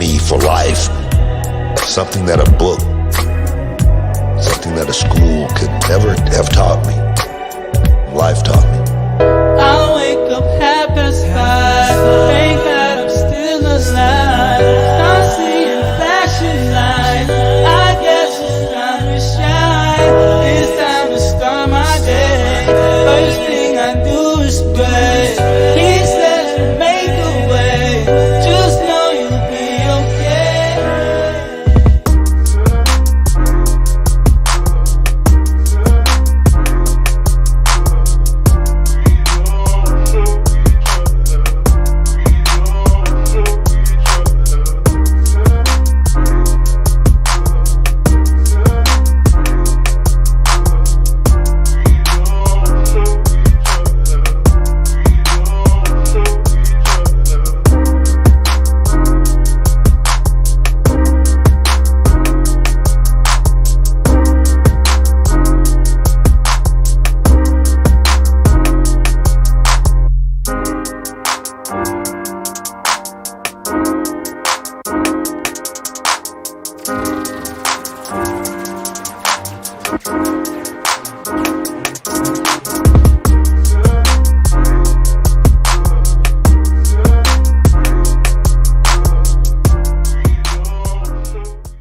me for life. Something that a book, something that a school could never have taught me. Life taught me. I wake up half past 5, thank God I'm still alive. Start seeing flashing lights, I guess it's time to shine. It's time to start my day, first thing I do is pray. He says to make a way, just know you'll be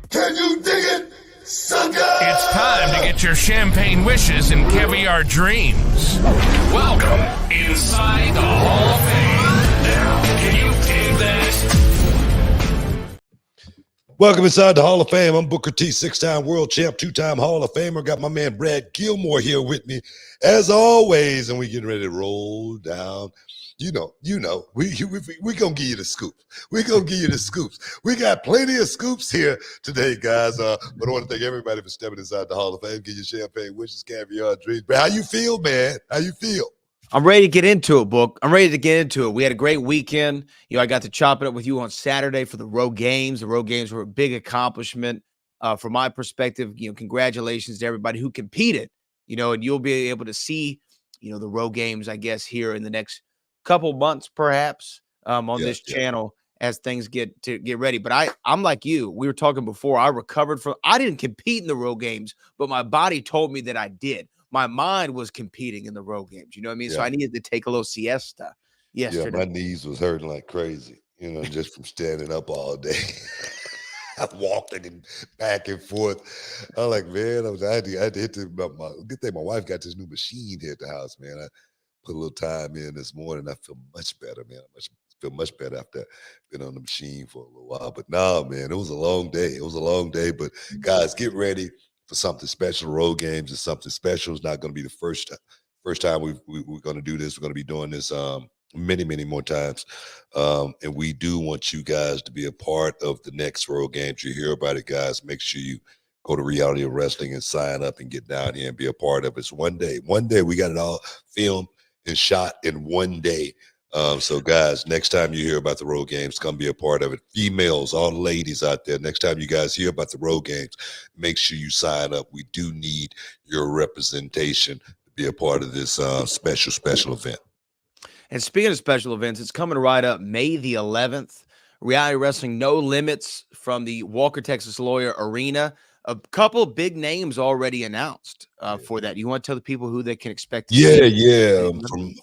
Can you dig it, sucker? It's time to get your champagne wishes and caviar dreams. Welcome inside the Hall of Fame. Now, can you dig that? Welcome inside the Hall of Fame. I'm Booker T, 6-time world champ, 2-time Hall of Famer. Got my man Brad Gilmore here with me, as always, and we getting ready to roll down. You know, we gonna give you the scoop. We gonna give you the scoops. We got plenty of scoops here today, guys. But I want to thank everybody for stepping inside the Hall of Fame. Give you champagne wishes, caviar dreams. But how you feel, man? How you feel? I'm ready to get into it, Book. I'm ready to get into it. We had a great weekend. I got to chop it up with you on Saturday for the road games. The road games were a big accomplishment from my perspective. Congratulations to everybody who competed. And you'll be able to see, the road games, I guess, here in the next couple months, perhaps, on this channel as things get ready. But I'm like you. We were talking before. I recovered from. I didn't compete in the road games, but my body told me that I did. My mind was competing in the road games. You know what I mean? Yeah. So I needed to take a little siesta yesterday. Yeah, my knees was hurting like crazy, just from standing up all day. I walking and back and forth. I'm like, man, I had to hit good thing my wife got this new machine here at the house, man. I put a little time in this morning. I feel much better, man. I feel much better after been on the machine for a little while. But no, man, it was a long day. It was a long day. But guys, get ready for something special. Road games is something special. It's not going to be the first time we're going to do this. We're going to be doing this many, many more times. And we do want you guys to be a part of the next road games. You hear about it, guys. Make sure you go to Reality of Wrestling and sign up and get down here and be a part of it. It's one day. One day we got it all filmed and shot in one day. So guys, next time you hear about the road games, come be a part of it. Females, all the ladies out there, next time you guys hear about the road games, make sure you sign up. We do need your representation to be a part of this special event. And speaking of special events, it's coming right up May the 11th. Reality Wrestling No Limits from the Walker, Texas Lawyer Arena. A couple big names already announced for that. You want to tell the people who they can expect to see? Yeah.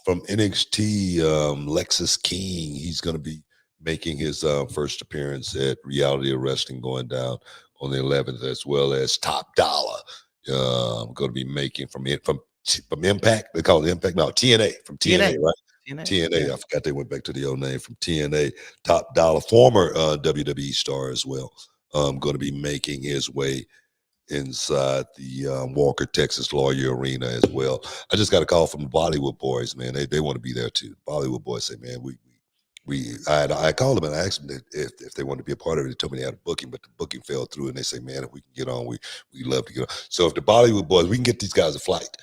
From NXT, Lexus King, he's going to be making his first appearance at Reality of Wrestling going down on the 11th, as well as Top Dollar. I'm going to be making from Impact. They call it Impact. No, TNA. From TNA, right? TNA. I forgot they went back to the old name from TNA. Top Dollar, former WWE star as well. Going to be making his way inside the Walker, Texas Lawyer Arena as well. I just got a call from the Bollywood boys, man. They want to be there too. Bollywood boys say, man, I called them and I asked them if they wanted to be a part of it. They told me they had a booking, but the booking fell through, and they say, man, if we can get on, we love to get on. So if the Bollywood boys, we can get these guys a flight.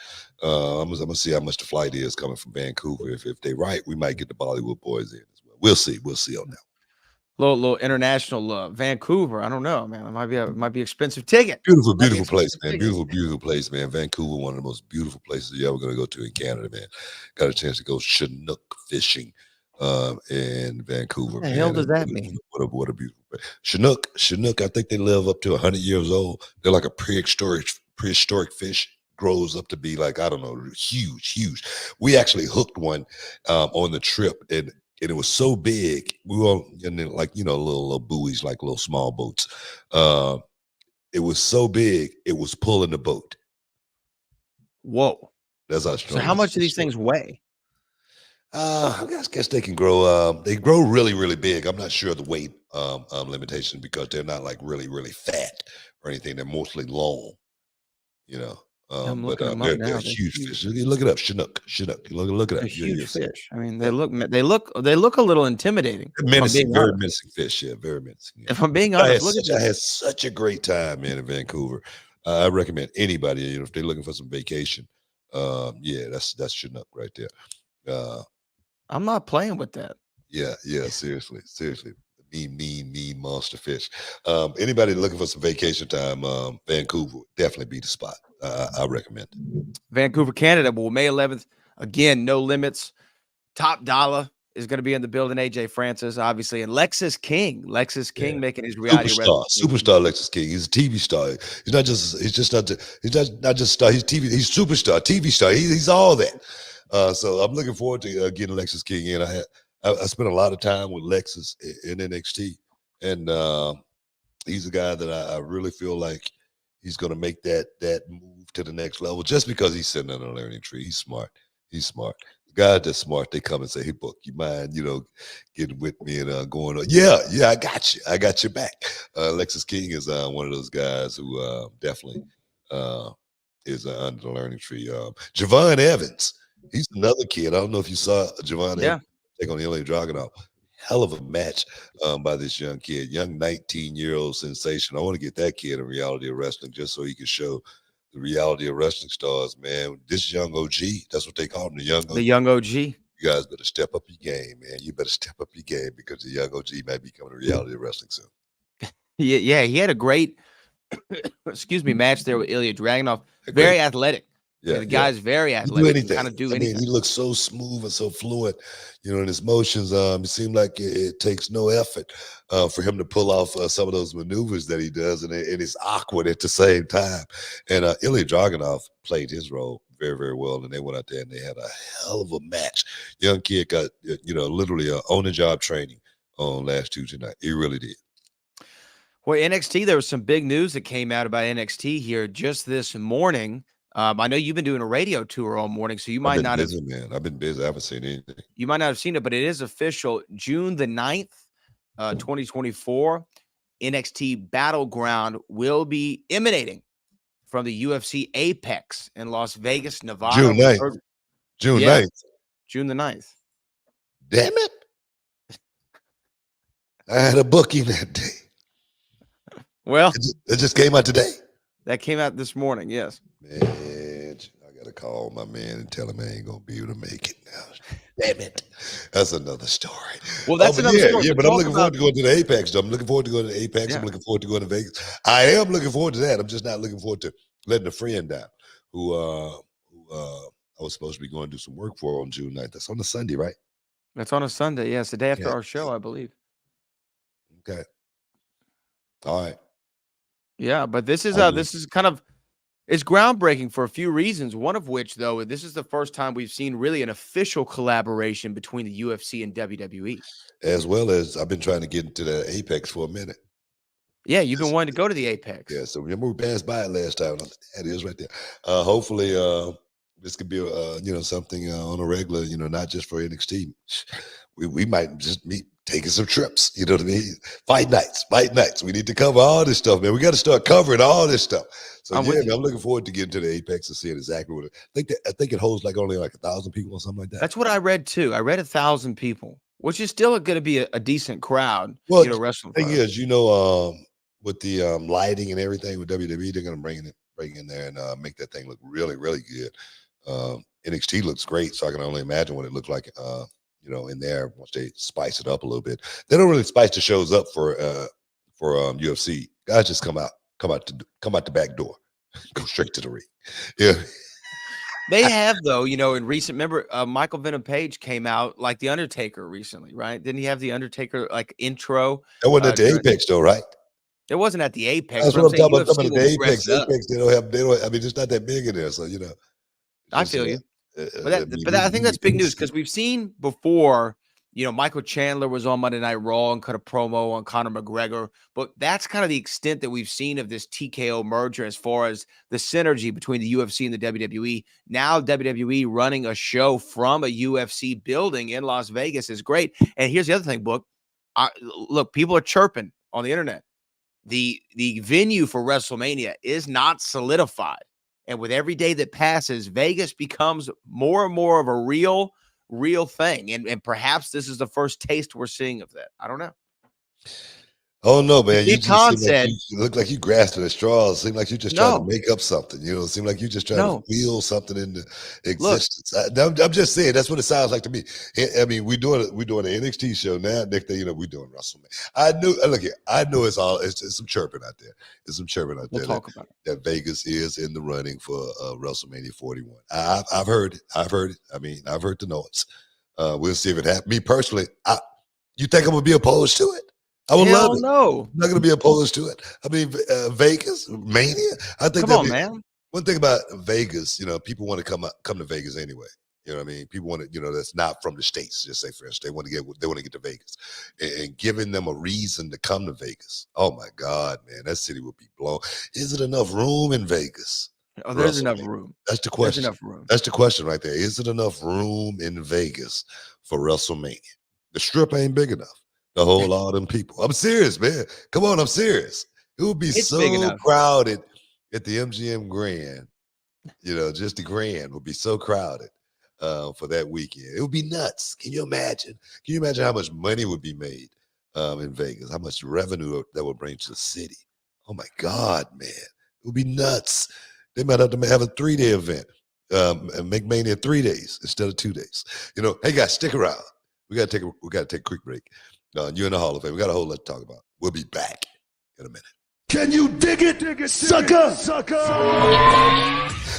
I'm gonna see how much the flight is coming from Vancouver. If they right, we might get the Bollywood boys in as well. We'll see on that. Little international Vancouver. I don't know, man. It might be expensive ticket. Beautiful place, man. Beautiful place, man. Vancouver, one of the most beautiful places you're ever gonna go to in Canada, man. Got a chance to go Chinook fishing in Vancouver, What the hell man. does And that mean? what a beautiful place. Chinook, I think they live up to 100 years old. They're like a prehistoric fish. Grows up to be like, I don't know, huge. We actually hooked one on the trip, and it was so big. We were on, and then, like, little buoys, like little small boats. Uh, it was so big, it was pulling the boat. Whoa. That's how So strong how this much do fish these was. things weigh? I guess they can grow. They grow really big. I'm not sure of the weight limitation because they're not like really fat or anything. They're mostly long, you know. I'm But looking them up they're now. They're huge huge. fish. You look it up, Chinook. Look it They're up. huge You'll see. fish. I mean, Yeah. they look a little intimidating, They're if I'm menacing, being very honest. menacing fish. Yeah, very menacing. Yeah. If I'm being I honest, had look at such I this. had such a great time, man, in Vancouver. I recommend anybody, if they're looking for some vacation. Yeah, that's Chinook right there. Uh, I'm not playing with that. yeah, seriously. Mean monster fish. Anybody looking for some vacation time, Vancouver would definitely be the spot. I recommend it. Vancouver, Canada. Well, May 11th, again, no limits. Top dollar is going to be in the building. AJ Francis, obviously, and Lexus King. Lexus King Yeah. making his reality wrestling debut. Superstar Lexus King. He's a TV star. He's not just star. He's TV. He's superstar, TV star. He's all that. So I'm looking forward to getting Lexus King in. I spent a lot of time with Lexus in NXT, and he's a guy that I really feel like he's going to make that move to the next level just because he's sitting on a learning tree. He's smart. He's smart. The guys that's smart, they come and say, "Hey, Book, you mind, getting with me and going on?" Yeah, I got you. I got your back. Lexus King is one of those guys who definitely uh, is under the learning tree. Javon Evans, he's another kid. I don't know if you saw Javon Evans Yeah. take on Ilya Dragunov. Hell of a match by this young kid, young 19-year-old sensation. I want to get that kid in reality of wrestling just so he can show the reality of wrestling stars, man. This young OG, that's what they call him, the young OG. The young OG. You guys better step up your game, man. You better step up your game because the young OG might be coming to reality of wrestling soon. Yeah, he had a great, match there with Ilya Dragunov. Very athletic. Yeah, the guy's very He do athletic. Can anything. kind of do I anything. mean, he looks so smooth and so fluent, in his motions. It seems like it takes no effort for him to pull off some of those maneuvers that he does, and it's awkward at the same time. And Ilya Dragunov played his role very well, and they went out there and they had a hell of a match. Young kid got literally on the job training on last Tuesday night. He really did. Well, NXT, there was some big news that came out about NXT here just this morning. I know you've been doing a radio tour all morning, so you might not have. Man. I've been busy. I haven't seen anything. You might not have seen it, but it is official. June the 9th, 2024, NXT Battleground will be emanating from the UFC Apex in Las Vegas, Nevada. June 9th. June 9th. June the 9th. Damn it. I had a booking that day. Well, it just came out today. That came out this morning, yes. Man, I got to call my man and tell him I ain't going to be able to make it now. Damn it. That's another story. Well, that's another story. Yeah, but I'm looking forward to going to the Apex. Though. I'm looking forward to going to the Apex. Yeah. I'm looking forward to going to Vegas. I am looking forward to that. I'm just not looking forward to letting a friend down who I was supposed to be going to do some work for on June 9th. That's on a Sunday, right? That's on a Sunday. Yes, the day after our show, I believe. Okay. All right. Yeah, but this is kind of, it's groundbreaking for a few reasons. One of which, though, this is the first time we've seen really an official collaboration between the UFC and WWE. As well as I've been trying to get into the Apex for a minute. Yeah, you've been wanting to go to the Apex. Yeah, so remember we passed by it last time. That is right there. Hopefully, this could be something on a regular. Not just for NXT. We might just be taking some trips. You know what I mean? Fight nights. We need to cover all this stuff, man. We got to start covering all this stuff. So I'm looking forward to getting to the Apex and seeing exactly what I think it holds only 1,000 people or something like that. That's what I read too. I read 1,000 people, which is still going to be a decent crowd. Well, wrestling. The thing is, with the lighting and everything with WWE, they're going to bring in there and make that thing look really, really good. NXT looks great, so I can only imagine what it looked like, in there once they spice it up a little bit. They don't really spice the shows up for UFC. Guys just come out the back door, go straight to the ring. Yeah. They have, though, in recent, remember, Michael Venom Page came out like the Undertaker recently, right? Didn't he have the Undertaker like intro? That wasn't at the During, Apex though, right? it wasn't at the Apex, That's but what I'm I'm saying talking about. I'm talking UFC about will the dress Apex. it up. Apex, they don't. I mean, it's not that big in there, so I just feel you. But I mean, I think that's big we news see. because we've seen before, Michael Chandler was on Monday Night Raw and cut a promo on Conor McGregor, but that's kind of the extent that we've seen of this TKO merger as far as the synergy between the UFC and the WWE. Now WWE running a show from a UFC building in Las Vegas is great. And here's the other thing, Book. Look, people are chirping on the internet. The venue for WrestleMania is not solidified. And with every day that passes, Vegas becomes more and more of a real thing. And perhaps this is the first taste we're seeing of that. I don't know. Oh no, But man! You Big just Khan seem like said, you look like you grasping at straws. Seem like you just trying to no, make up something. It seem like you just trying to no, wheel something into look, existence. I'm just saying that's what it sounds like to me. I mean, we're doing an NXT show now. Next thing you know, we're doing WrestleMania. I knew. Look here, I know it's some chirping out there. It's some chirping out we'll there that, talk about it. that Vegas is in the running for WrestleMania 41. I've heard it. I've heard it. I mean, I've heard the noise. We'll see if it happens. Me personally, you think I'm gonna be opposed to it? I would love Hell it. no. I'm not going to be opposed to it. I mean, Vegas Mania. I think Come that'd on, be man. one thing about Vegas. People want to come to Vegas anyway. You know what I mean? People want to, that's not from the States. Just say, for instance, they want to get to Vegas, and giving them a reason to come to Vegas. Oh my God, man, that city would be blown. Is it enough room in Vegas? Oh, for there's enough WrestleMania? room. That's the There's question. enough room. That's the question right there. Is it enough room in Vegas for WrestleMania? The strip ain't big enough to hold all them people. I'm serious, man. Come on, I'm serious. It would be It's big so enough. crowded at the MGM Grand. Just the Grand would be so crowded for that weekend. It would be nuts. Can you imagine? Can you imagine how much money would be made in Vegas? How much revenue that would bring to the city? Oh my God, man. It would be nuts. They might have to have a 3-day event and make Mania 3 days instead of 2 days. Hey guys, stick around. We gotta take a quick break. You in the Hall of Fame. We got a whole lot to talk about. We'll be back in a minute. Can you dig it, sucker?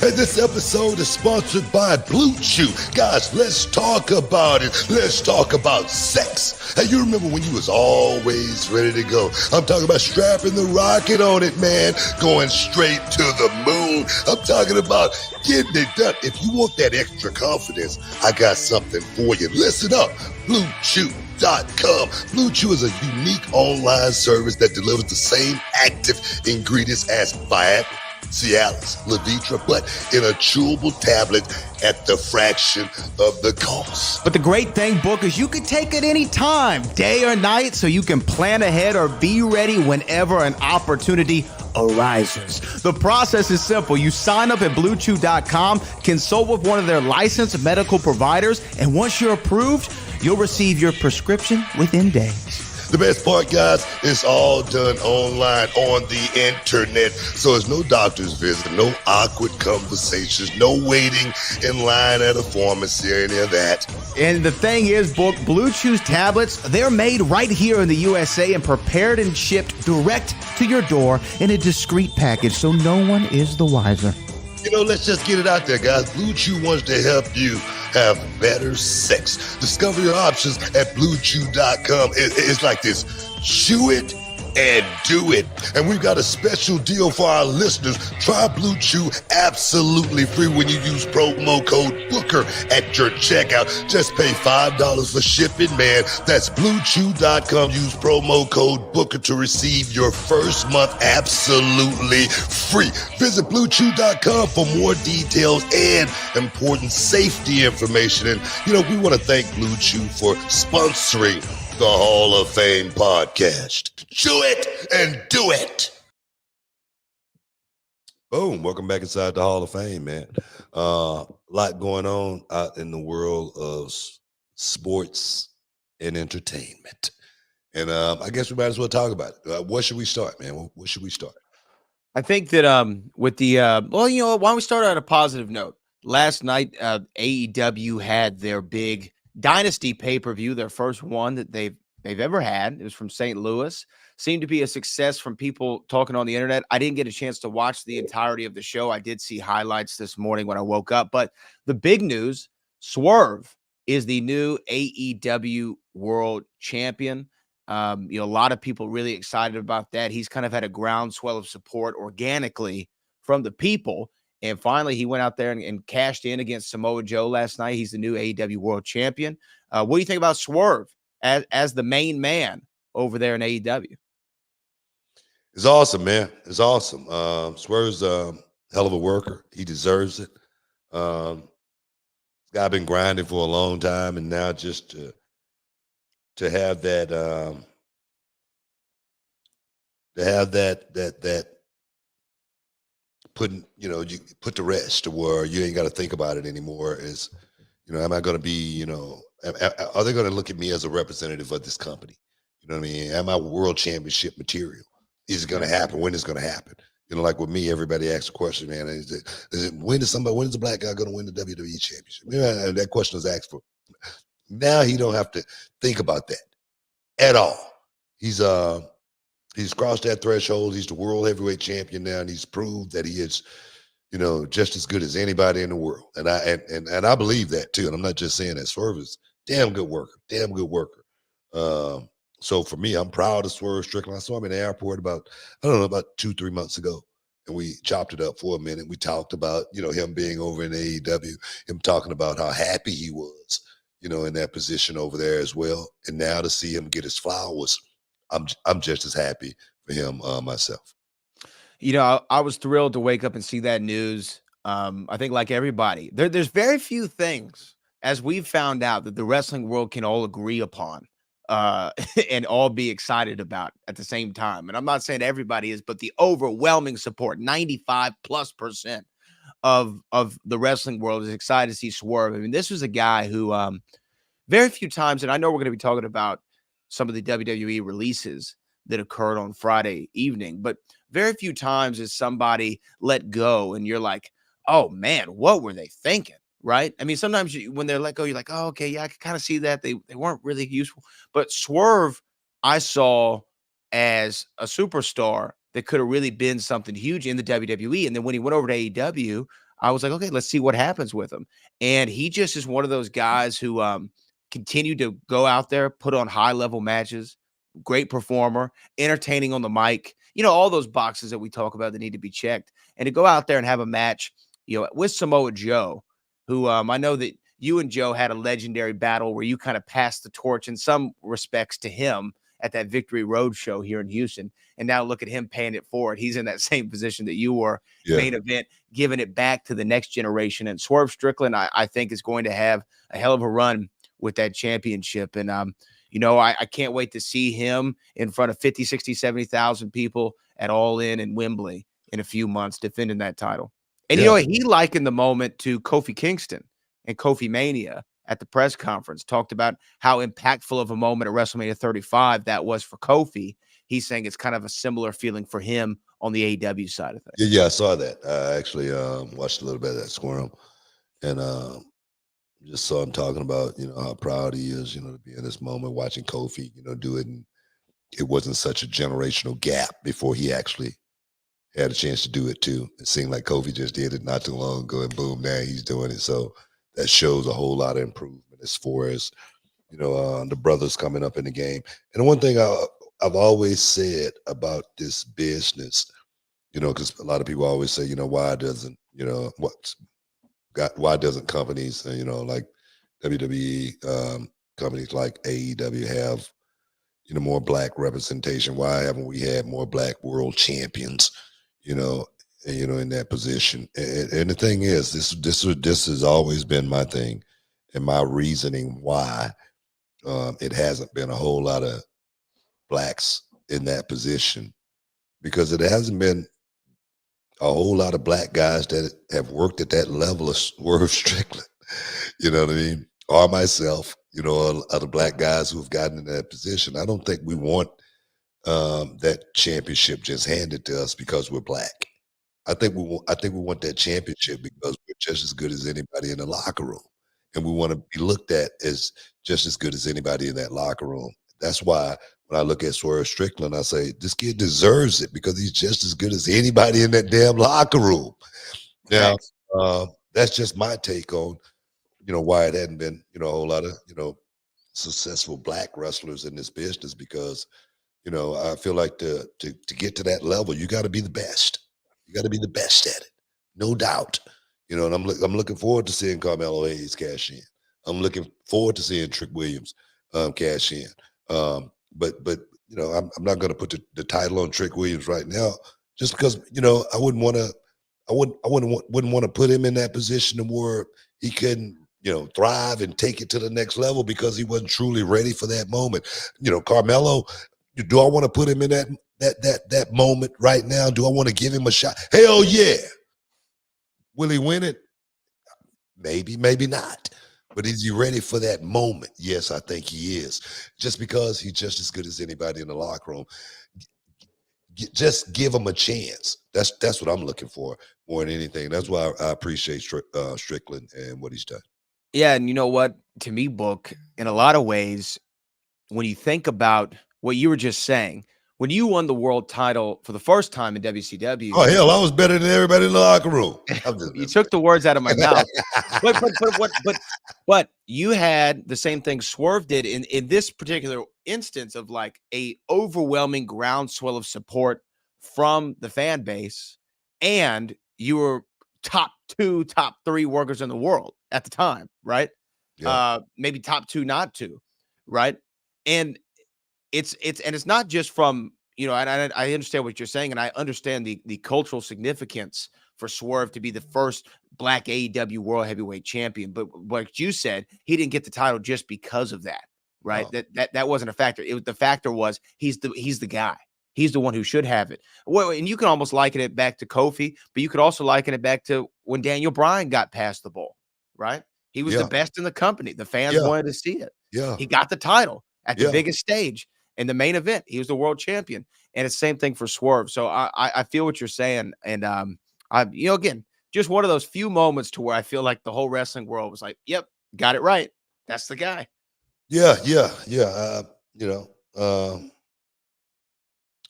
And this episode is sponsored by Blue Chew. Guys, let's talk about it. Let's talk about sex. Hey, you remember when you was always ready to go? I'm talking about strapping the rocket on it, man. Going straight to the moon. I'm talking about getting it done. If you want that extra confidence, I got something for you. Listen up. BlueChew.com. Blue Chew is a unique online service that delivers the same active ingredients as Viagra, Cialis, Levitra, but in a chewable tablet at the fraction of the cost. But the great thing, Book, is you can take it any time, day or night, so you can plan ahead or be ready whenever an opportunity arises. The process is simple. You sign up at BlueChew.com, consult with one of their licensed medical providers, and once you're approved, you'll receive your prescription within days. The best part, guys, it's all done online on the internet. So there's no doctor's visit, no awkward conversations, no waiting in line at a pharmacy or any of that. And the thing is, Book, Blue Chew's tablets, they're made right here in the USA and prepared and shipped direct to your door in a discreet package, so no one is the wiser. Let's just get it out there, guys. Blue Chew wants to help you have better sex. Discover your options at BlueChew.com. It's like this. Chew it and do it. And we've got a special deal for our listeners. Try Blue Chew absolutely free when you use promo code Booker at your checkout. Just pay $5 for shipping, man. That's BlueChew.com. Use promo code Booker to receive your first month absolutely free. Visit BlueChew.com for more details and important safety information. And, we want to thank Blue Chew for sponsoring the Hall of Fame podcast. Chew it and do it. Boom. Welcome back inside the Hall of Fame, man. A lot going on out in the world of sports and entertainment. And I guess we might as well talk about it. What should we start, man? What should we start? I think that with the why don't we start on a positive note? Last night, AEW had their big Dynasty pay-per-view, their first one that they've ever had. It was from St. Louis. seemed to be a success from people talking on the internet. I didn't get a chance to watch the entirety of the show. I did see highlights this morning when I woke up. But the big news, Swerve is the new AEW World Champion. A lot of people really excited about that. He's kind of had a groundswell of support organically from the people. And finally, he went out there and cashed in against Samoa Joe last night. He's the new AEW World Champion. What do you think about Swerve as the main man over there in AEW? It's awesome, man. It's awesome. Swerve's hell of a worker. He deserves it. Guy been grinding for a long time, and now just to have that that putting, you put to rest to where you ain't got to think about it anymore. Is, am I going to be, are they going to look at me as a representative of this company? You know what I mean? Am I world championship material? Is it going to happen? When is it going to happen? Like with me, everybody asks a question, man. When is the black guy going to win the WWE championship? That question was asked for. Now he don't have to think about that at all. He's crossed that threshold. He's the world heavyweight champion now, and he's proved that he is, just as good as anybody in the world. And I believe that too. And I'm not just saying that. Swerve is damn good worker. So for me, I'm proud of Swerve Strickland. I saw him in the airport about 2-3 months ago, and we chopped it up for a minute. We talked about, him being over in AEW, him talking about how happy he was, in that position over there as well. And now to see him get his flowers, I'm just as happy for him myself. I was thrilled to wake up and see that news. I think like everybody, there's very few things, as we've found out, that the wrestling world can all agree upon and all be excited about at the same time. And I'm not saying everybody is, but the overwhelming support, 95+% of the wrestling world is excited to see Swerve. I mean, this was a guy who very few times, and I know we're going to be talking about some of the WWE releases that occurred on Friday evening, but very few times is somebody let go and you're like, oh man, what were they thinking? Right? I mean, sometimes when they're let go, you're like, oh, okay, yeah, I can kind of see that they weren't really useful. But Swerve, I saw as a superstar that could have really been something huge in the WWE. And then when he went over to AEW, I was like, okay, let's see what happens with him. And he just is one of those guys who continued to go out there, put on high level matches, great performer, entertaining on the mic, all those boxes that we talk about that need to be checked. And to go out there and have a match, with Samoa Joe, who I know that you and Joe had a legendary battle where you kind of passed the torch in some respects to him at that Victory Road show here in Houston. And now look at him paying it forward. He's in that same position that you were, main event, giving it back to the next generation. And Swerve Strickland, I think, is going to have a hell of a run with that championship. And, I can't wait to see him in front of 50, 60, 70,000 people at All In Wembley in a few months defending that title. And, he likened the moment to Kofi Kingston and Kofi Mania at the press conference, talked about how impactful of a moment at WrestleMania 35 that was for Kofi. He's saying it's kind of a similar feeling for him on the AEW side of things. Yeah, I saw that. I actually watched a little bit of that Squirrel, and just saw him talking about, how proud he is, to be in this moment, watching Kofi, do it. And it wasn't such a generational gap before he actually had a chance to do it too. It seemed like Kofi just did it not too long ago, and boom, now he's doing it. So that shows a whole lot of improvement as far as, the brothers coming up in the game. And the one thing I've always said about this business, because a lot of people always say, why doesn't companies, like WWE, companies like AEW have, more black representation? Why haven't we had more black world champions, in that position? And the thing is, this has always been my thing and my reasoning why it hasn't been a whole lot of blacks in that position, because it hasn't been a whole lot of black guys that have worked at that level of Swerve Strickland, you know what I mean? Or myself, other black guys who have gotten in that position. I don't think we want that championship just handed to us because we're black. I think we want that championship because we're just as good as anybody in the locker room, and we want to be looked at as just as good as anybody in that locker room. That's why when I look at Swerve Strickland, I say this kid deserves it because he's just as good as anybody in that damn locker room. Now, Thanks. that's just my take on why it hadn't been a whole lot of successful black wrestlers in this business because I feel like to get to that level, you got to be the best. You got to be the best at it, no doubt. And I'm looking forward to seeing Carmelo Hayes cash in. I'm looking forward to seeing Trick Williams cash in. But I'm not going to put the title on Trick Williams right now, just because I wouldn't want to. Wouldn't want to put him in that position where he couldn't thrive and take it to the next level because he wasn't truly ready for that moment. Carmelo, do I want to put him in that moment right now? Do I want to give him a shot? Hell yeah. Will he win it? Maybe, maybe not. But is he ready for that moment? Yes, I think he is. Just because he's just as good as anybody in the locker room. Just give him a chance. That's what I'm looking for more than anything. That's why I appreciate Strickland and what he's done. Yeah, and you know what? To me, Book, in a lot of ways, when you think about what you were just saying, when you won the world title for the first time in WCW, Oh hell, I was better than everybody in the locker room. you took the words out of my mouth. But you had the same thing Swerve did in this particular instance of like a overwhelming groundswell of support from the fan base, and you were top 2, top 3 workers in the world at the time, right? Yeah. Maybe top 2, not 2, right? And it's not just from and I understand what you're saying, and I understand the cultural significance for Swerve to be the first black AEW World Heavyweight Champion. But like you said, he didn't get the title just because of that, right? No. That wasn't a factor. The factor was he's the guy. He's the one who should have it. Well, and you can almost liken it back to Kofi, but you could also liken it back to when Daniel Bryan got past the ball, right? He was the Yeah. best in the company. The fans Yeah. wanted to see it. Yeah. He got the title at the Yeah. biggest stage in the main event. He was the world champion, and it's the same thing for Swerve. So I feel what you're saying, and again, just one of those few moments to where I feel like the whole wrestling world was like, "Yep, got it right. That's the guy." Yeah.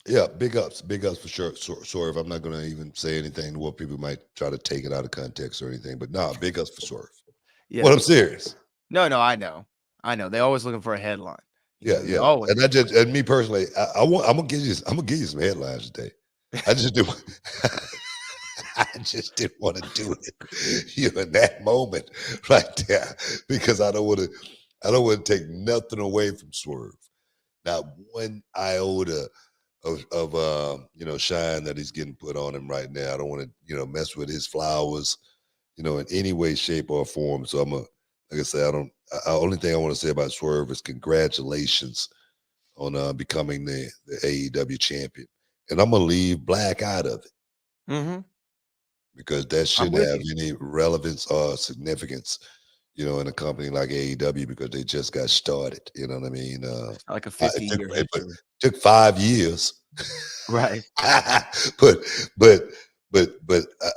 Yeah, big ups for sure. Swerve. I'm not going to even say anything what people might try to take it out of context or anything, but nah, big ups for Swerve. Yeah. Well, I'm serious. No, I know. They always looking for a headline. Yeah. Always. And me personally, I'm gonna give you some headlines today. I just do. I just didn't want to do it, in that moment right there, because I don't want to take nothing away from Swerve. Not one iota of shine that he's getting put on him right now. I don't want to mess with his flowers, in any way, shape, or form. So like I said, only thing I want to say about Swerve is congratulations on becoming the AEW champion. And I'm gonna leave black out of it Mm-hmm. because that I'm shouldn't with have you. any relevance or significance, in a company like AEW because they just got started. You know what I mean? It's like a It 50-year history. took 5 years. Right. but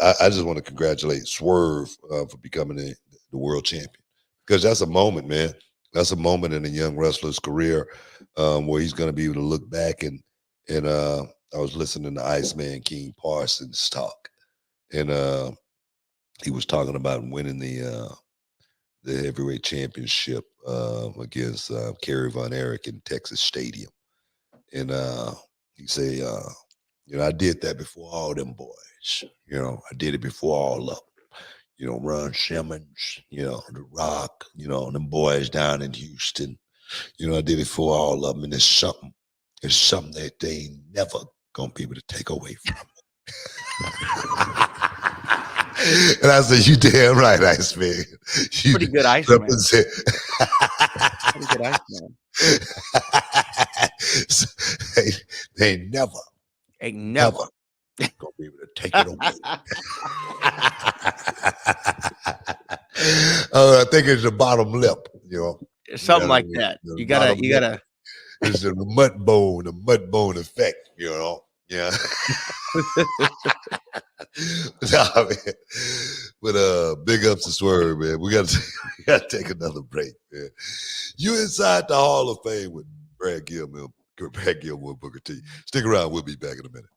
I just want to congratulate Swerve for becoming the world champion because that's a moment, man. That's a moment in a young wrestler's career where he's going to be able to look back and I was listening to Iceman King Parsons talk, and he was talking about winning the heavyweight championship against Kerry Von Erich in Texas Stadium, and he say, I did that before all them boys. I did it before all of them. Ron Simmons, The Rock, them boys down in Houston. I did it for all of them, and it's something that they ain't never gonna be able to take away from me. And I said, "You damn right, Iceman. You Pretty good Iceman. represent." Pretty good Iceman. they never Ain't never. gonna be able to take it away. I think it's the bottom lip, Something like that. You gotta. It's the mud bone effect, Yeah. Nah, man. But big ups to Swerve, man. We gotta take another break, man. You inside the Hall of Fame with Brad Gilman. Brad Gilmore, Booker T. Stick around. We'll be back in a minute.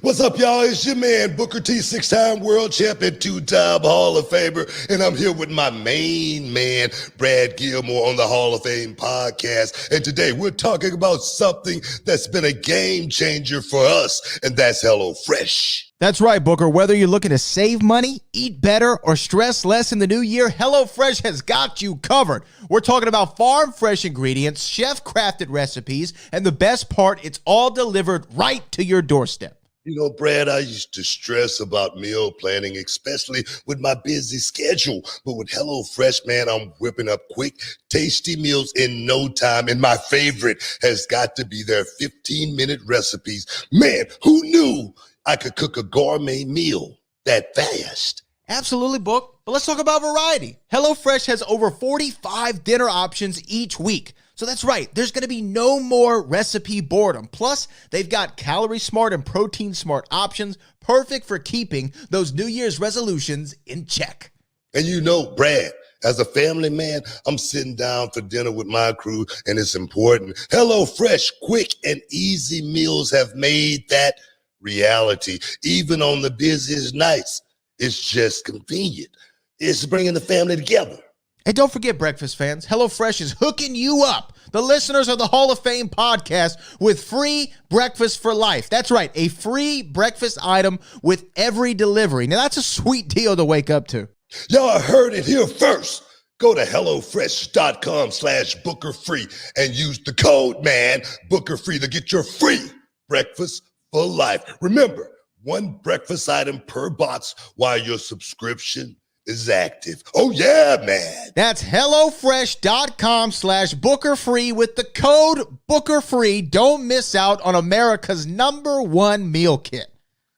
What's up, y'all? It's your man, Booker T, 6-time world champion, 2-time Hall of Famer, and I'm here with my main man, Brad Gilmore, on the Hall of Fame podcast. And today we're talking about something that's been a game changer for us, and that's HelloFresh. That's right, Booker. Whether you're looking to save money, eat better, or stress less in the new year, HelloFresh has got you covered. We're talking about farm-fresh ingredients, chef-crafted recipes, and the best part, it's all delivered right to your doorstep. You know, Brad, I used to stress about meal planning, especially with my busy schedule. But with HelloFresh, man, I'm whipping up quick, tasty meals in no time. And my favorite has got to be their 15-minute recipes. Man, who knew I could cook a gourmet meal that fast? Absolutely, Book. But let's talk about variety. HelloFresh has over 45 dinner options each week. So that's right, there's going to be no more recipe boredom. Plus, they've got calorie smart and protein smart options, perfect for keeping those New Year's resolutions in check. And you know, Brad, as a family man, I'm sitting down for dinner with my crew, and it's important. HelloFresh, quick and easy meals have made that reality. Even on the busiest nights, it's just convenient. It's bringing the family together. And don't forget, breakfast fans, HelloFresh is hooking you up, the listeners of the Hall of Fame podcast, with free breakfast for life. That's right, a free breakfast item with every delivery. Now, that's a sweet deal to wake up to. Y'all heard it here first. Go to HelloFresh.com/BookerFree and use the code, man, BookerFree, to get your free breakfast for life. Remember, one breakfast item per box while your subscription is active. Oh yeah, man. That's HelloFresh.com/BookerFree with the code BookerFree. Don't miss out on America's #1 meal kit.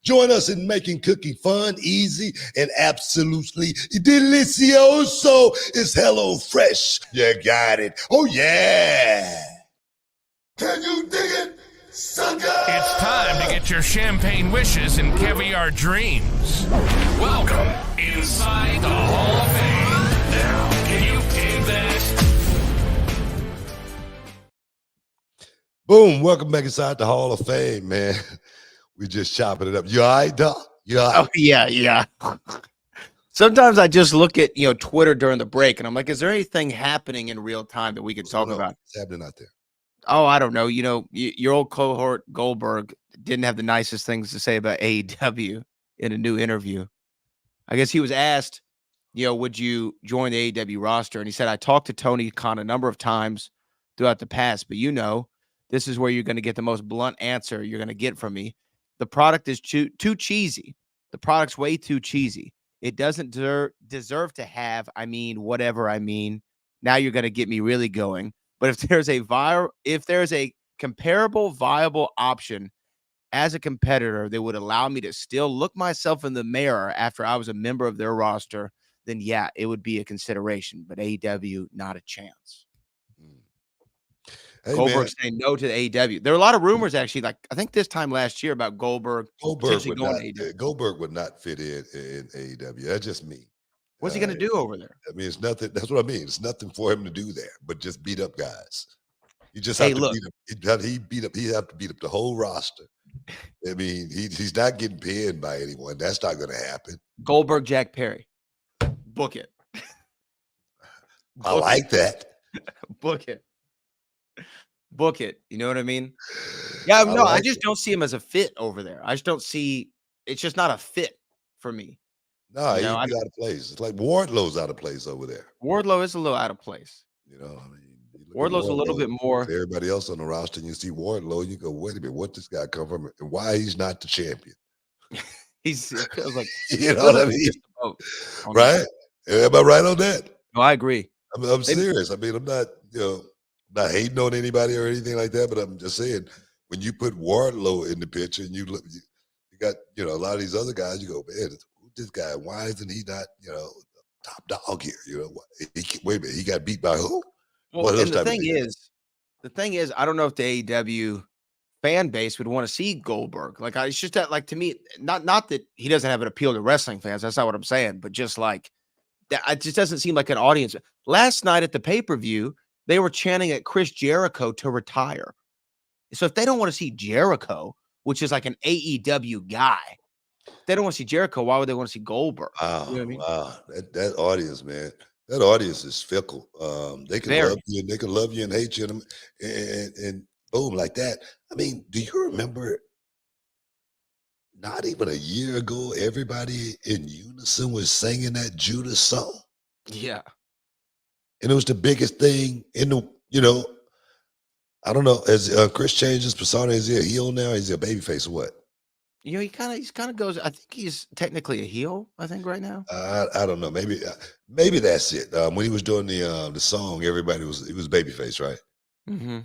Join us in making cooking fun, easy, and absolutely delicioso. It's HelloFresh. You got it. Oh yeah. Can you dig it, sucker? It's time to get your champagne wishes and caviar dreams. Welcome inside the Hall of Fame. Now, can you dig that? Boom. Welcome back inside the Hall of Fame, man. We just chopping it up. You all right, Doc? You all right? Oh, yeah. Sometimes I just look at, Twitter during the break, and I'm like, is there anything happening in real time that we can talk about? What's happening out there? Oh, I don't know. Your old cohort Goldberg didn't have the nicest things to say about AEW in a new interview. I guess he was asked, would you join the AEW roster? And he said, I talked to Tony Khan a number of times throughout the past, but this is where you're going to get the most blunt answer you're going to get from me. The product is too cheesy. The product's way too cheesy. It doesn't deserve to have, whatever. Now you're going to get me really going. But if there's a comparable, viable option as a competitor that would allow me to still look myself in the mirror after I was a member of their roster, then yeah, it would be a consideration. But AEW, not a chance. Hey, Goldberg man. saying no to the AEW. There were a lot of rumors, actually, like I think this time last year about Goldberg potentially going to AEW. Goldberg would not fit in AEW. That's just me. What's he going to do over there? I mean, it's nothing. That's what I mean. It's nothing for him to do there, but just beat up guys. You just have to beat up. He have to beat up the whole roster. I mean, he's not getting pinned by anyone. That's not going to happen. Goldberg, Jack Perry. Book it. I like that. Book it. Book it. You know what I mean? Yeah, no, I just don't see him as a fit over there. I just don't see. It's just not a fit for me. No, he's out of place. It's like Wardlow's out of place over there. Wardlow is a little out of place. Wardlow's a little bit more. Everybody else on the roster, and you see Wardlow, you go, wait a minute, what this guy come from, and why he's not the champion? It feels like you know what I mean, right? Am I right on that? No, I agree. I'm serious. I mean, I'm not, not hating on anybody or anything like that, but I'm just saying, when you put Wardlow in the picture and you look, you got, a lot of these other guys, you go, man, who's this guy? Why isn't he not, top dog here? Wait a minute, he got beat by who? Well, and the thing is, I don't know if the AEW fan base would want to see Goldberg. Like, it's just that, like, to me, not that he doesn't have an appeal to wrestling fans. That's not what I'm saying. But just like that, it just doesn't seem like an audience. Last night at the pay-per-view, they were chanting at Chris Jericho to retire. So if they don't want to see Jericho, which is like an AEW guy, if they don't want to see Jericho, why would they want to see Goldberg? Wow, You know what I mean? wow. That audience, man. That audience is fickle. They can love Very. you, and they can love you and hate you, and boom, like that. I mean, do you remember? Not even a year ago, everybody in unison was singing that Judas song, Yeah. and it was the biggest thing in the. I don't know. Has Chris changed his persona? Is he a heel now? Is he a babyface or what? You know, he's kind of goes. I think he's technically a heel. I think right now. I don't know. Maybe that's it. When he was doing the song, everybody was babyface, right? Mm-hmm.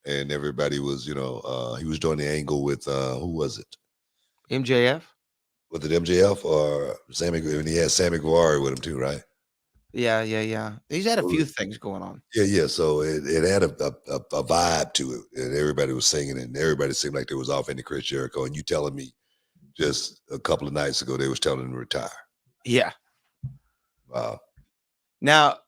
And everybody was, he was doing the angle with who was it? MJF. Was it MJF or Sammy? And he had Sammy Guevara with him too, right? Yeah. He's had a few things going on. Yeah. So it had a vibe to it, and everybody was singing it, and everybody seemed like they was off into Chris Jericho. And you telling me just a couple of nights ago they was telling him to retire. Yeah. Wow. Now,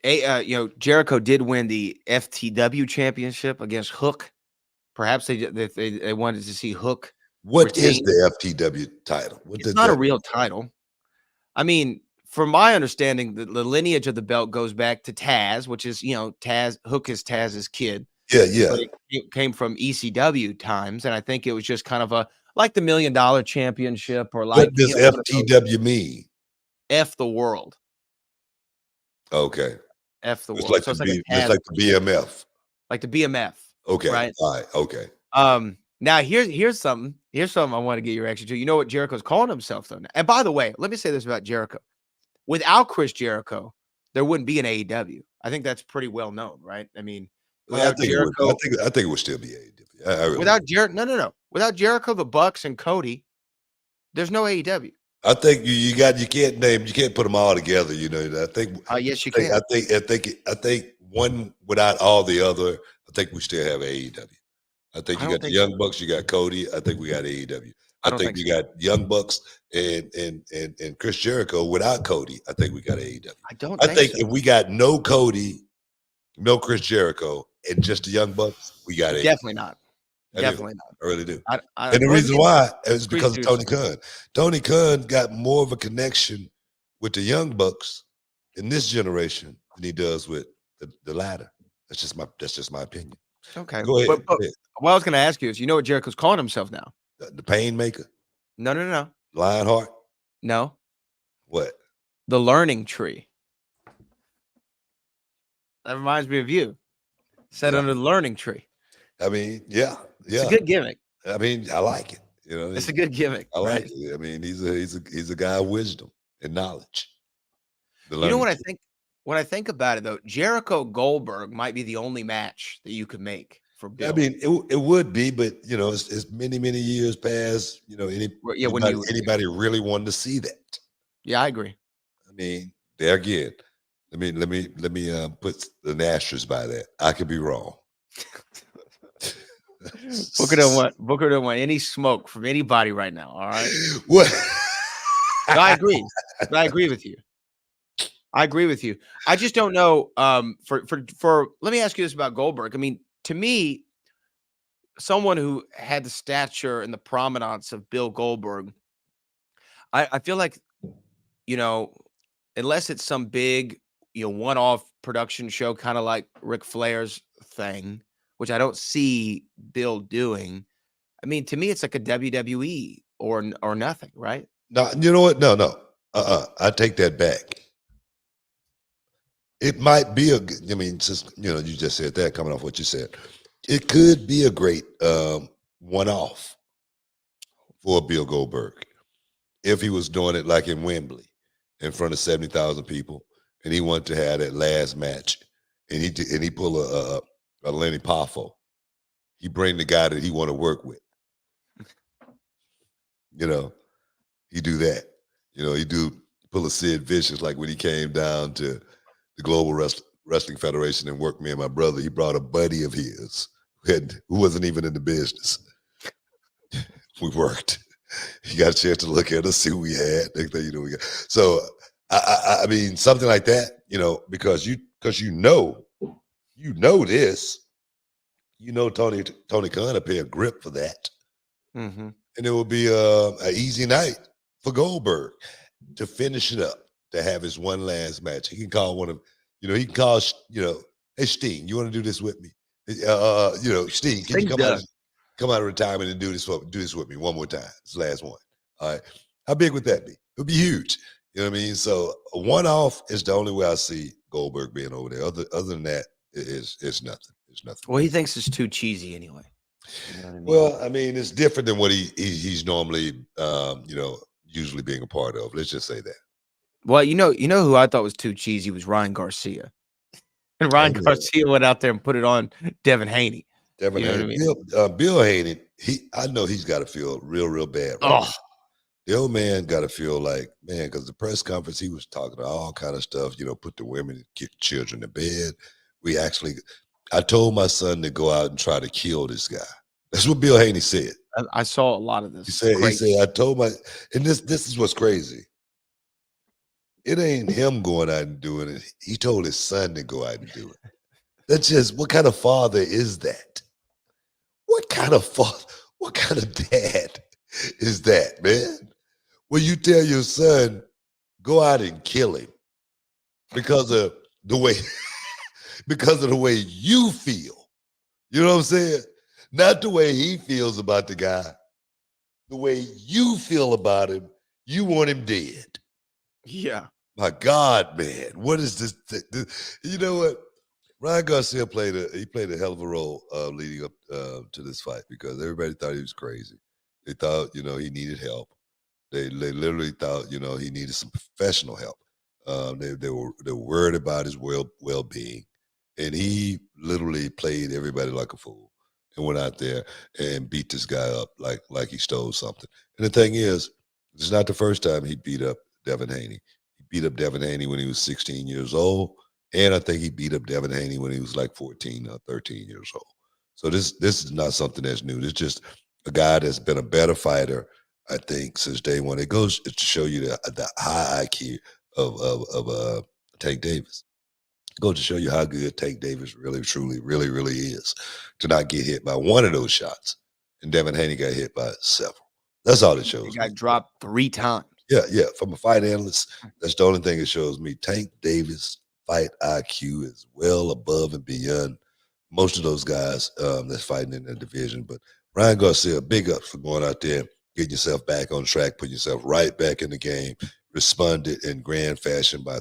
Jericho did win the FTW championship against Hook. Perhaps they wanted to see Hook. What is retain. the FTW title? It's not a real title. I mean, from my understanding, the lineage of the belt goes back to Taz, which is, Taz. Hook is Taz's kid. Yeah. But it came from ECW times, and I think it was just kind of like the $1 Million Championship, or like what does FTW mean? F the world. Okay. F the It's world. like So the it's it's like the BMF. like the BMF. Okay. Right. All right. Okay. Now here's something. Here's something I want to get your reaction to. You know what Jericho's calling himself though? And by the way, let me say this about Jericho. Without Chris Jericho, there wouldn't be an AEW. I think that's pretty well known, right? I mean, without Jericho, I think it would still be AEW. without Jericho, no. Without Jericho, the Bucks, and Cody, there's no AEW. I think you can't put them all together. I think. Yes, you can. I think one without all the other. I think we still have AEW. I think you got the Young Bucks, you got Cody. I think we got AEW. I think you got Young Bucks and Chris Jericho without Cody. I think we got AEW. I think if we got no Cody, no Chris Jericho, and just the Young Bucks, we got AEW. Definitely not. Definitely not. I really do. And the reason why is because of Tony Khan. Tony Khan got more of a connection with the Young Bucks in this generation than he does with the latter. That's just my opinion. Okay. Go ahead. But what I was going to ask you is, you know what Jericho's calling himself now? The Pain Maker? No. Lionheart? No. What? The Learning Tree. That reminds me of you. Set under the Learning Tree. I mean, yeah. It's a good gimmick. I mean, I like it. It's a good gimmick. I like it. I mean, he's a guy of wisdom and knowledge. You know what I think? When I think about it, though, Jericho Goldberg might be the only match that you could make for Bill. I mean, it would be, but it's many years past. Anybody really wanted to see that? Yeah, I agree. I mean, there again, let me put the asterisk by that. I could be wrong. Booker don't want any smoke from anybody right now. All right. What? I agree. I agree with you. I just don't know. For let me ask you this about Goldberg. I mean, to me, someone who had the stature and the prominence of Bill Goldberg, I feel like, unless it's some big, one-off production show, kind of like Ric Flair's thing, which I don't see Bill doing. I mean, to me, it's like a WWE or nothing, right? No, you know what? No. I take that back. It might be since you just said that, coming off what you said, it could be a great one-off for Bill Goldberg if he was doing it like in Wembley in front of 70,000 people, and he wanted to have that last match, and he pull a Lenny Poffo. He bring the guy that he want to work with. He do that. He do pull a Sid Vicious, like when he came down to the Global Wrestling Federation and worked me and my brother. He brought a buddy of his who wasn't even in the business. We worked. He got a chance to look at us, see what we had. Next thing you know, we got. So I mean, something like that. Because you know this. Tony Khan will pay a grip for that. Mm-hmm. And it will be an easy night for Goldberg to finish it up, to have his one last match. He can call one of, he can call, hey, Sting, you want to do this with me? Sting, can you come out of retirement and do this with me one more time? It's the last one. All right. How big would that be? It would be huge. You know what I mean? So a one-off is the only way I see Goldberg being over there. Other than that, it's nothing. It's nothing. Well, he thinks it's too cheesy anyway. You know what I mean? Well, I mean, it's different than what he's normally, usually being a part of. Let's just say that. Well, you know who I thought was too cheesy was Ryan Garcia. And Ryan Garcia went out there and put it on Devin Haney. Devin Haney. Bill Haney, I know he's got to feel real, real bad. Right? Oh. The old man got to feel like, man, because the press conference, he was talking about all kind of stuff, put the women and get children to bed. I told my son to go out and try to kill this guy. That's what Bill Haney said. I saw a lot of this. He said, I told and this is what's crazy. It ain't him going out and doing it. He told his son to go out and do it. That's just, what kind of father is that? What kind of father, what kind of dad is that, man? Well, you tell your son, go out and kill him because of the way you feel. You know what I'm saying? Not the way he feels about the guy. The way you feel about him, you want him dead. Yeah. My God, man. What is this? You know what? Ryan Garcia played a hell of a role leading up to this fight, because everybody thought he was crazy. They thought, he needed help. They literally thought, he needed some professional help. They were worried about his well-being. And he literally played everybody like a fool and went out there and beat this guy up like he stole something. And the thing is, it's not the first time he beat up Devin Haney. He beat up Devin Haney when he was 16 years old. And I think he beat up Devin Haney when he was like 14 or 13 years old. So this is not something that's new. It's just a guy that's been a better fighter, I think, since day one. It goes to show you the high IQ of Tank Davis. Go to show you how good Tank Davis really, truly, really, really is, to not get hit by one of those shots. And Devin Haney got hit by several. That's all it shows. He got dropped 3 times. Yeah. From a fight analyst, that's the only thing it shows me. Tank Davis' fight IQ is well above and beyond most of those guys that's fighting in the division. But Ryan Garcia, big ups for going out there, getting yourself back on track, putting yourself right back in the game, responded in grand fashion by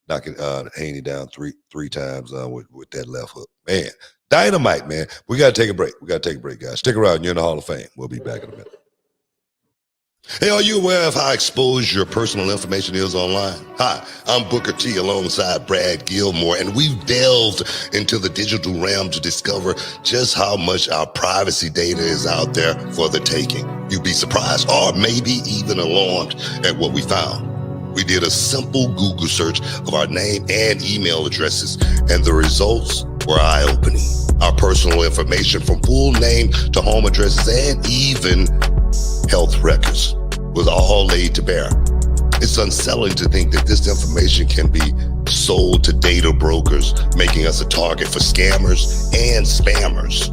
knocking Haney down three times with that left hook. Man, dynamite, man. We got to take a break. Guys. Stick around. You're in the Hall of Fame. We'll be back in a minute. Hey, are you aware of how exposed your personal information is online? Hi, I'm Booker T alongside Brad Gilmore, and we've delved into the digital realm to discover just how much our privacy data is out there for the taking. You'd be surprised, or maybe even alarmed at what we found. We did a simple Google search of our name and email addresses, and the results were eye-opening. Our personal information, from full name to home addresses and even health records, was all laid to bear. It's unsettling to think that this information can be sold to data brokers, making us a target for scammers and spammers.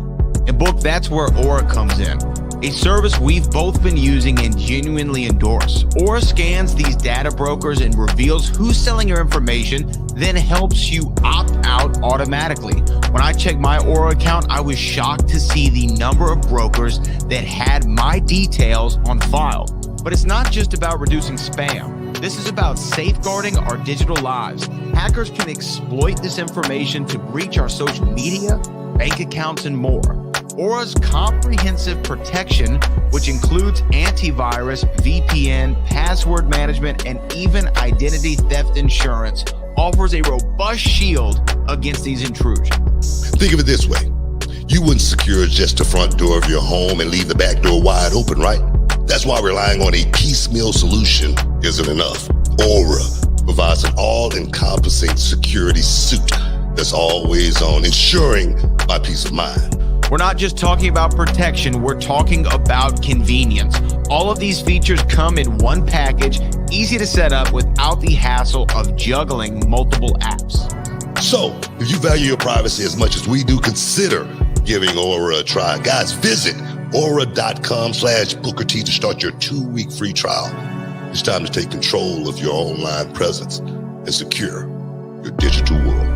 And Book, that's where Aura comes in. A service we've both been using and genuinely endorse. Aura scans these data brokers and reveals who's selling your information, then helps you opt out automatically. When I checked my Aura account, I was shocked to see the number of brokers that had my details on file. But it's not just about reducing spam. This is about safeguarding our digital lives. Hackers can exploit this information to breach our social media, bank accounts, and more. Aura's comprehensive protection, which includes antivirus, VPN, password management, and even identity theft insurance, offers a robust shield against these intrusions. Think of it this way. You wouldn't secure just the front door of your home and leave the back door wide open, right? That's why relying on a piecemeal solution isn't enough. Aura provides an all-encompassing security suite that's always on, ensuring my peace of mind. We're not just talking about protection, we're talking about convenience. All of these features come in one package, easy to set up without the hassle of juggling multiple apps. So, if you value your privacy as much as we do, consider giving Aura a try. Guys, visit aura.com/Booker T to start your 2-week free trial. It's time to take control of your online presence and secure your digital world.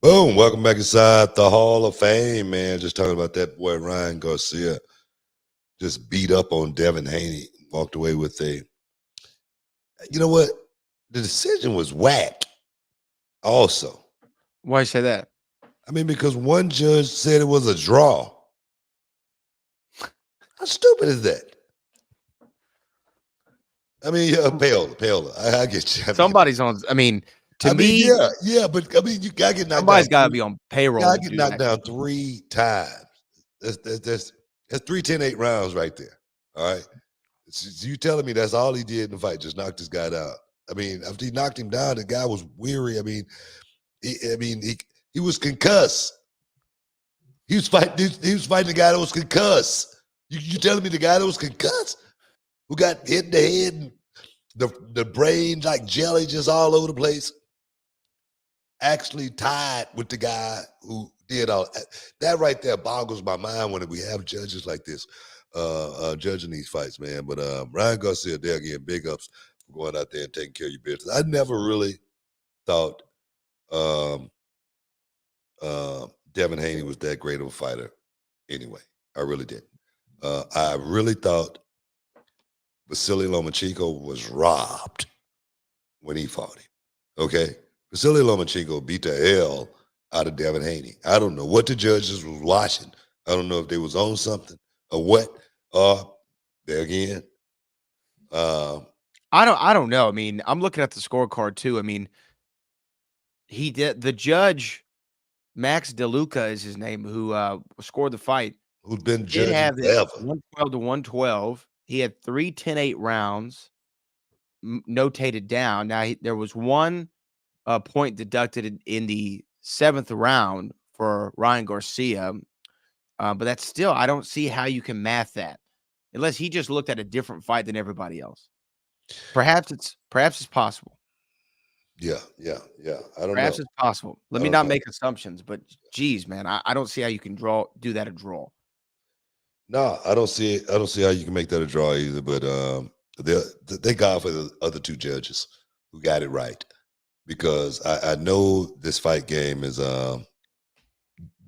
Boom, welcome back inside the Hall of Fame, man. Just talking about that boy Ryan Garcia. Just beat up on Devin Haney. Walked away with a, you know what? The decision was whack also. Why you say that? I mean, because one judge said it was a draw. How stupid is that? I mean, Paola. I get you. Somebody's on. I mean, to me, yeah, but I mean, you gotta get knocked somebody's down. got to be on payroll. I to get do knocked that. down 3 times. That's 3 10-8 rounds right there. All right. So you telling me that's all he did in the fight? Just knocked this guy down. I mean, after he knocked him down, the guy was weary. I mean, he was concussed. He was fighting the guy that was concussed. You telling me the guy that was concussed, who got hit in the head and the brain like jelly just all over the place, actually tied with the guy who did all that right there boggles my mind when we have judges like this judging these fights, man. But Ryan Garcia, there again, big ups for going out there and taking care of your business. I never really thought Devin Haney was that great of a fighter anyway. I really did. I really thought Vasily Lomachenko was robbed when he fought him. Okay? Vasily Lomachenko beat the hell out of Devin Haney. I don't know what the judges was watching. I don't know if they was on something or what. There again. I don't know. I mean, I'm looking at the scorecard too. I mean, the judge, Max DeLuca is his name, who scored the fight. Who's been Did judging have it forever. 112 to 112. He had 3 10-8 rounds notated down. Now there was one point deducted in the 7th round for Ryan Garcia, but that's still, I don't see how you can math that unless he just looked at a different fight than everybody else. Perhaps it's possible. Yeah. I don't Perhaps know. it's possible. Let me not make assumptions, but geez, man, I don't see how you can do that a draw. No, I don't see it. I don't see how you can make that a draw either. But thank God for the other 2 judges who got it right, because I know this fight game is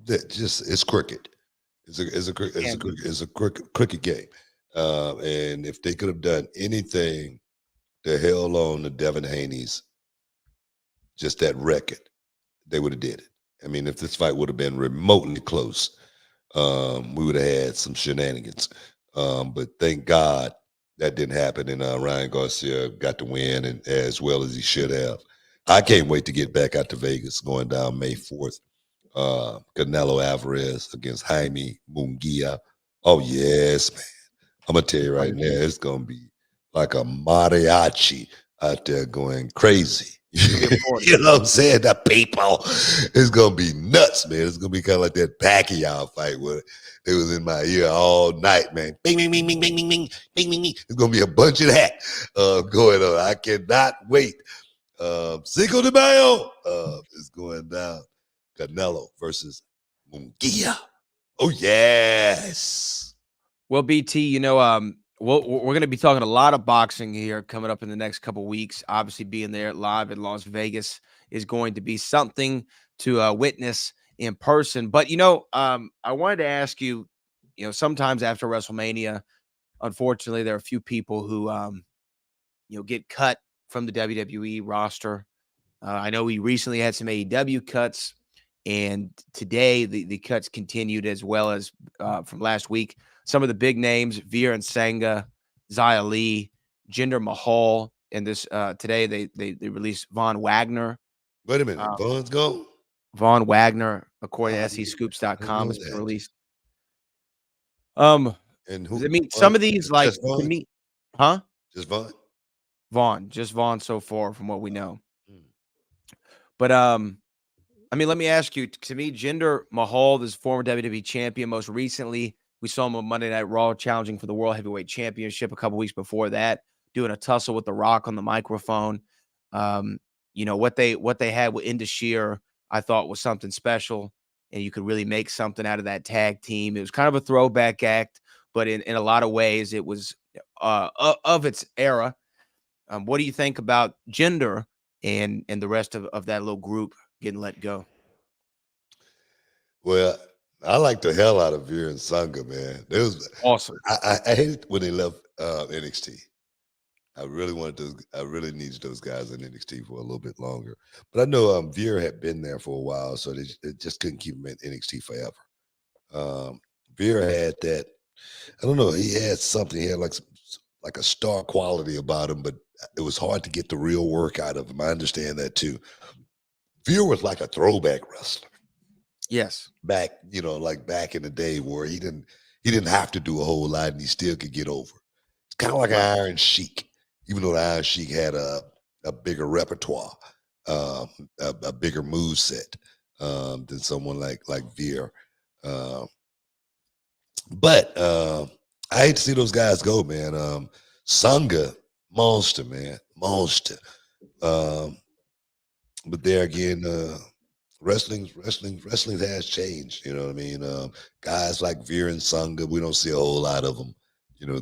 it's crooked. It's a crooked game. And if they could have done anything to hell on the Devin Haney's, just that record, they would have did it. I mean, if this fight would have been remotely close, we would have had some shenanigans. But thank God that didn't happen, and Ryan Garcia got the win, and as well as he should have. I can't wait to get back out to Vegas, going down May 4th. Canelo Alvarez against Jaime Munguia. Oh yes, man. I'm gonna tell you right now, it's gonna be like a mariachi out there going crazy. You know what I'm saying? The people, it's gonna be nuts, man. It's gonna be kind of like that Pacquiao fight where it was in my ear all night, man. Bing, bing, bing, bing, bing, bing, bing, bing, bing, bing. It's gonna be a bunch of that going on. I cannot wait. Cinco de Mayo is going down. Canelo versus Munguia. Oh yes. Well, BT, we're going to be talking a lot of boxing here coming up in the next couple weeks. Obviously, being there live in Las Vegas is going to be something to witness in person. But I wanted to ask you, sometimes after WrestleMania, unfortunately, there are a few people who get cut from the WWE roster. I know we recently had some AEW cuts, and today the cuts continued, as well as from last week. Some of the big names: Veer and Sangha, Zia Lee, Jinder Mahal, and this today they released Von Wagner. Wait a minute, Von's gone. Von Wagner, according to SEScoops.com, has been released. And who? I mean, some of these, like, to me, huh? Just Von. Vaughn, just Vaughn so far from what we know. But I mean, let me ask you, to me, Jinder Mahal, this former WWE champion, most recently, we saw him on Monday Night Raw challenging for the World Heavyweight Championship a couple weeks before that, doing a tussle with The Rock on the microphone. Um, what they had with Indashir, I thought was something special, and you could really make something out of that tag team. It was kind of a throwback act, but in a lot of ways, it was of its era. What do you think about Jinder and the rest of that little group getting let go? Well, I like the hell out of Veer and Sangha, man. There was Awesome. I hated when they left NXT. I really wanted those. I really needed those guys in NXT for a little bit longer. But I know Veer had been there for a while, so they just couldn't keep him in NXT forever. Um, Veer had that. I don't know. He had something. He had like a star quality about him, but it was hard to get the real work out of him. I understand that too. Veer was like a throwback wrestler Yes. back, like back in the day where he didn't have to do a whole lot and he still could get over. It's kind of like Right. an Iron Sheik, even though the Iron Sheik had a bigger repertoire, um, a bigger move set than someone like Veer. Um, but I hate to see those guys go, man. Sangha, monster, man, monster. Um, but there again, wrestling has changed. You know what I mean? Guys like Veer and Sangha, we don't see a whole lot of them,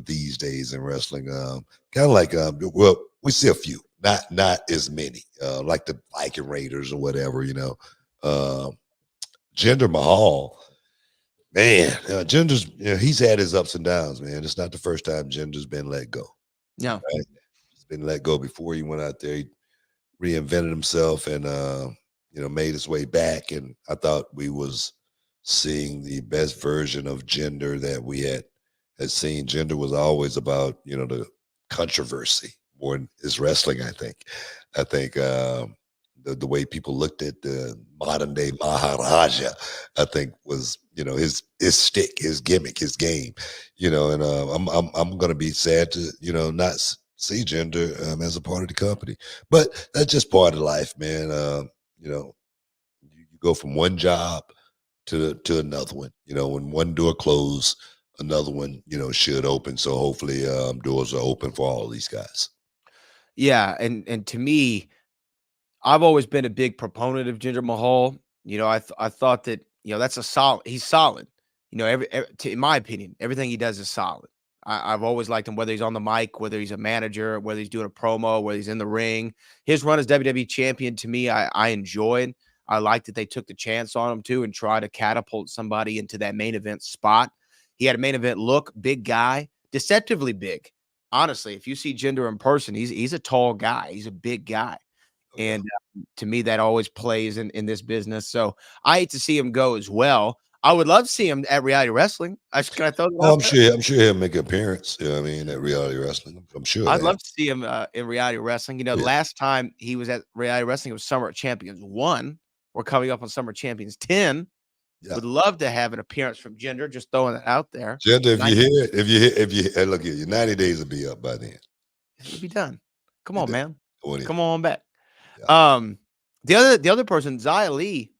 these days in wrestling. Kind of like, well, we see a few, not as many, like the Viking Raiders or whatever. Um, Jinder Mahal, man, Jinder's, he's had his ups and downs, man. It's not the first time Jinder's been let go. No. Right? He's been let go before he went out there. He reinvented himself and made his way back. And I thought we was seeing the best version of Gender that we had seen. Gender was always about the controversy more than his wrestling. I think the way people looked at the modern day Maharaja, I think was his stick, his gimmick, his game. And I'm gonna be sad to not see Gender as a part of the company, but that's just part of life, man. You go from one job to another one. When one door closed, another one should open. So hopefully, doors are open for all of these guys. Yeah, and to me, I've always been a big proponent of Jinder Mahal. I thought that that's a solid. He's solid. In my opinion, everything he does is solid. I've always liked him, whether he's on the mic, whether he's a manager, whether he's doing a promo, whether he's in the ring. His run as WWE champion, to me, I enjoyed. I liked that they took the chance on him too and try to catapult somebody into that main event spot. He had a main event look, big guy, deceptively big. Honestly, if you see Jinder in person, he's a tall guy. He's a big guy. Oh yeah. And to me, that always plays in this business. So I hate to see him go as well. I would love to see him at reality wrestling. Can I throw that Oh, out I'm there? sure. I'm sure he'll make an appearance. I mean, at reality wrestling. I'm sure of I'd that. love to see him in reality wrestling. The Yeah. last time he was at reality wrestling was Summer Champions 1. We're coming up on Summer Champions 10. Yeah. Would love to have an appearance from Jinder. Just throwing it out there. Gender, if you 90 hear, hey, look here, your 90 days will be up by then. He'll be done. Come Be on, done. man. Go in. Come on back. Yeah. The other person, Xia Li,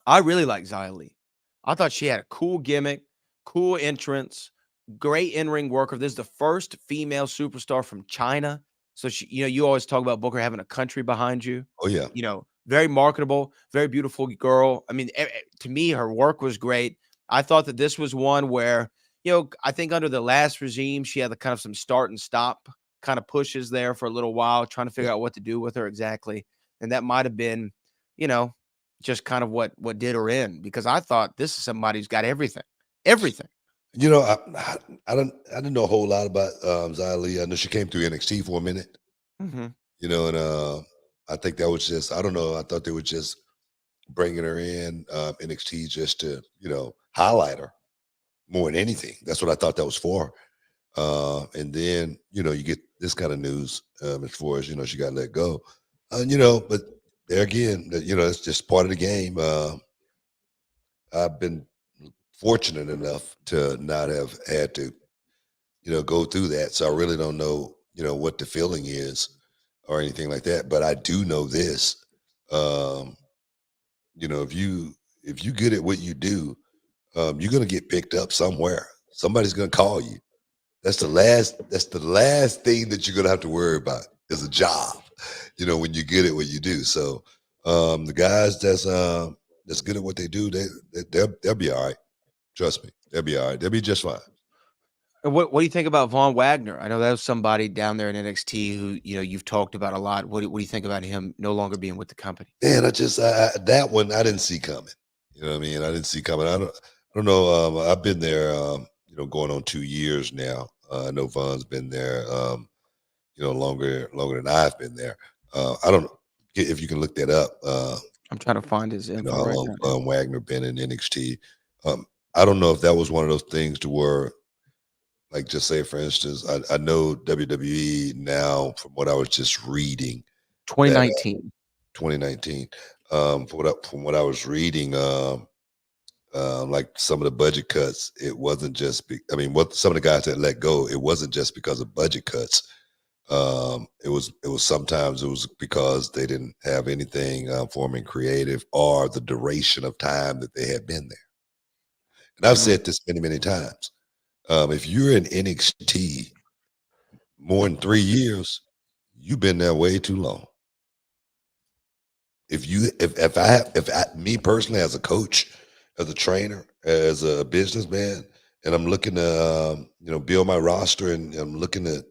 I really like Xia Li. I thought she had a cool gimmick, cool entrance, great in-ring worker. This is the first female superstar from China. So she, you always talk about Booker having a country behind you. Oh yeah. Very marketable, very beautiful girl. I mean, to me, her work was great. I thought that this was one where, I think under the last regime, she had the kind of some start and stop kind of pushes there for a little while, trying to figure out what to do with her exactly. And that might have been, you know, just kind of what did her in, because I thought this is somebody who's got everything, everything. I didn't know a whole lot about Xia Li. I know she came through NXT for a minute. Hmm. And I think that was just, I don't know. I thought they were just bringing her in NXT just to highlight her more than anything. That's what I thought that was for. And then you get this kind of news as far as she got let go. But there again, it's just part of the game. I've been fortunate enough to not have had to go through that, so I really don't know what the feeling is or anything like that. But I do know this. Um, if you good at what you do, you're gonna get picked up somewhere. Somebody's gonna call you. That's the last thing that you're gonna have to worry about is a job. When you get at what you do. So the guys that's good at what they do, they'll be all right. Trust me, they'll be all right. They'll be just fine. And what do you think about Von Wagner? I know that was somebody down there in NXT who you've talked about a lot. What do you think about him no longer being with the company? Man, that one I didn't see coming. You know what I mean? I didn't see coming. I don't know. I've been there, going on 2 years now. I know Von's been there, longer than I've been there. I don't know if you can look that up. I'm trying to find his info How right long now. Wagner been in NXT? I don't know if that was one of those things to where, like, just say for instance, I know WWE now from what I was just reading. 2019. 2019. From what I was reading, like some of the budget cuts, it wasn't just. What some of the guys that let go, it wasn't just because of budget cuts. It was sometimes it was because they didn't have anything for them in creative or the duration of time that they had been there. And I've said this many times. If you're in NXT more than 3 years, you've been there way too long. Me personally, as a coach, as a trainer, as a businessman, and I'm looking to build my roster, and I'm looking at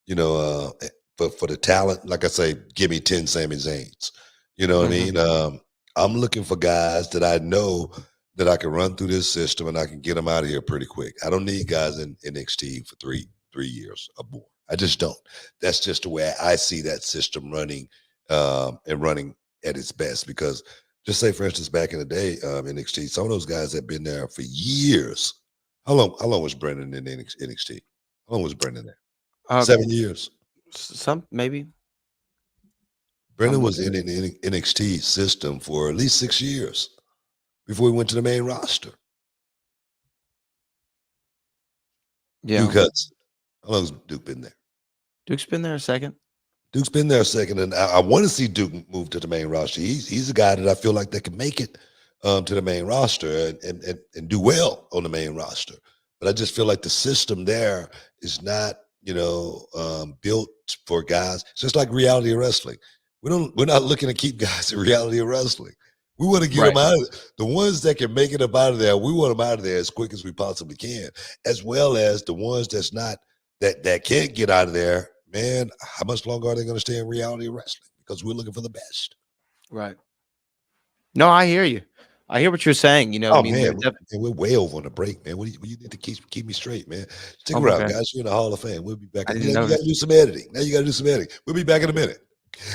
for the talent, like I say, give me 10 Sami Zayns. You know what I mean? I'm looking for guys that I know that I can run through this system and I can get them out of here pretty quick. I don't need guys in NXT for three years or more. I just don't. That's just the way I see that system running and running at its best. Because just say, for instance, back in the day, NXT, some of those guys have been there for years. How long was Brendan in NXT? How long was Brendan there? 7 years. Some maybe. Brendan was in an NXT system for at least 6 years before he went to the main roster. Yeah. Duke Hudson. How long has Duke been there? Duke's been there a second. Duke's been there a second, and I want to see Duke move to the main roster. He's a guy that I feel like that can make it to the main roster and do well on the main roster. But I just feel like the system there is not, built for guys. It's just like reality of wrestling. We're not looking to keep guys in reality of wrestling. We want to get them out of it. The ones that can make it up out of there, we want them out of there as quick as we possibly can, as well as the ones that's not, that can't get out of there. Man, how much longer are they going to stay in reality of wrestling? Because we're looking for the best. Right. No, I hear you. I hear what you're saying. Man, we're way over on the break, man. What do you need to keep me straight, man? Stick around, guys. You're in the Hall of Fame. We'll be back. You got to do some editing. Now you got to do some editing. We'll be back in a minute.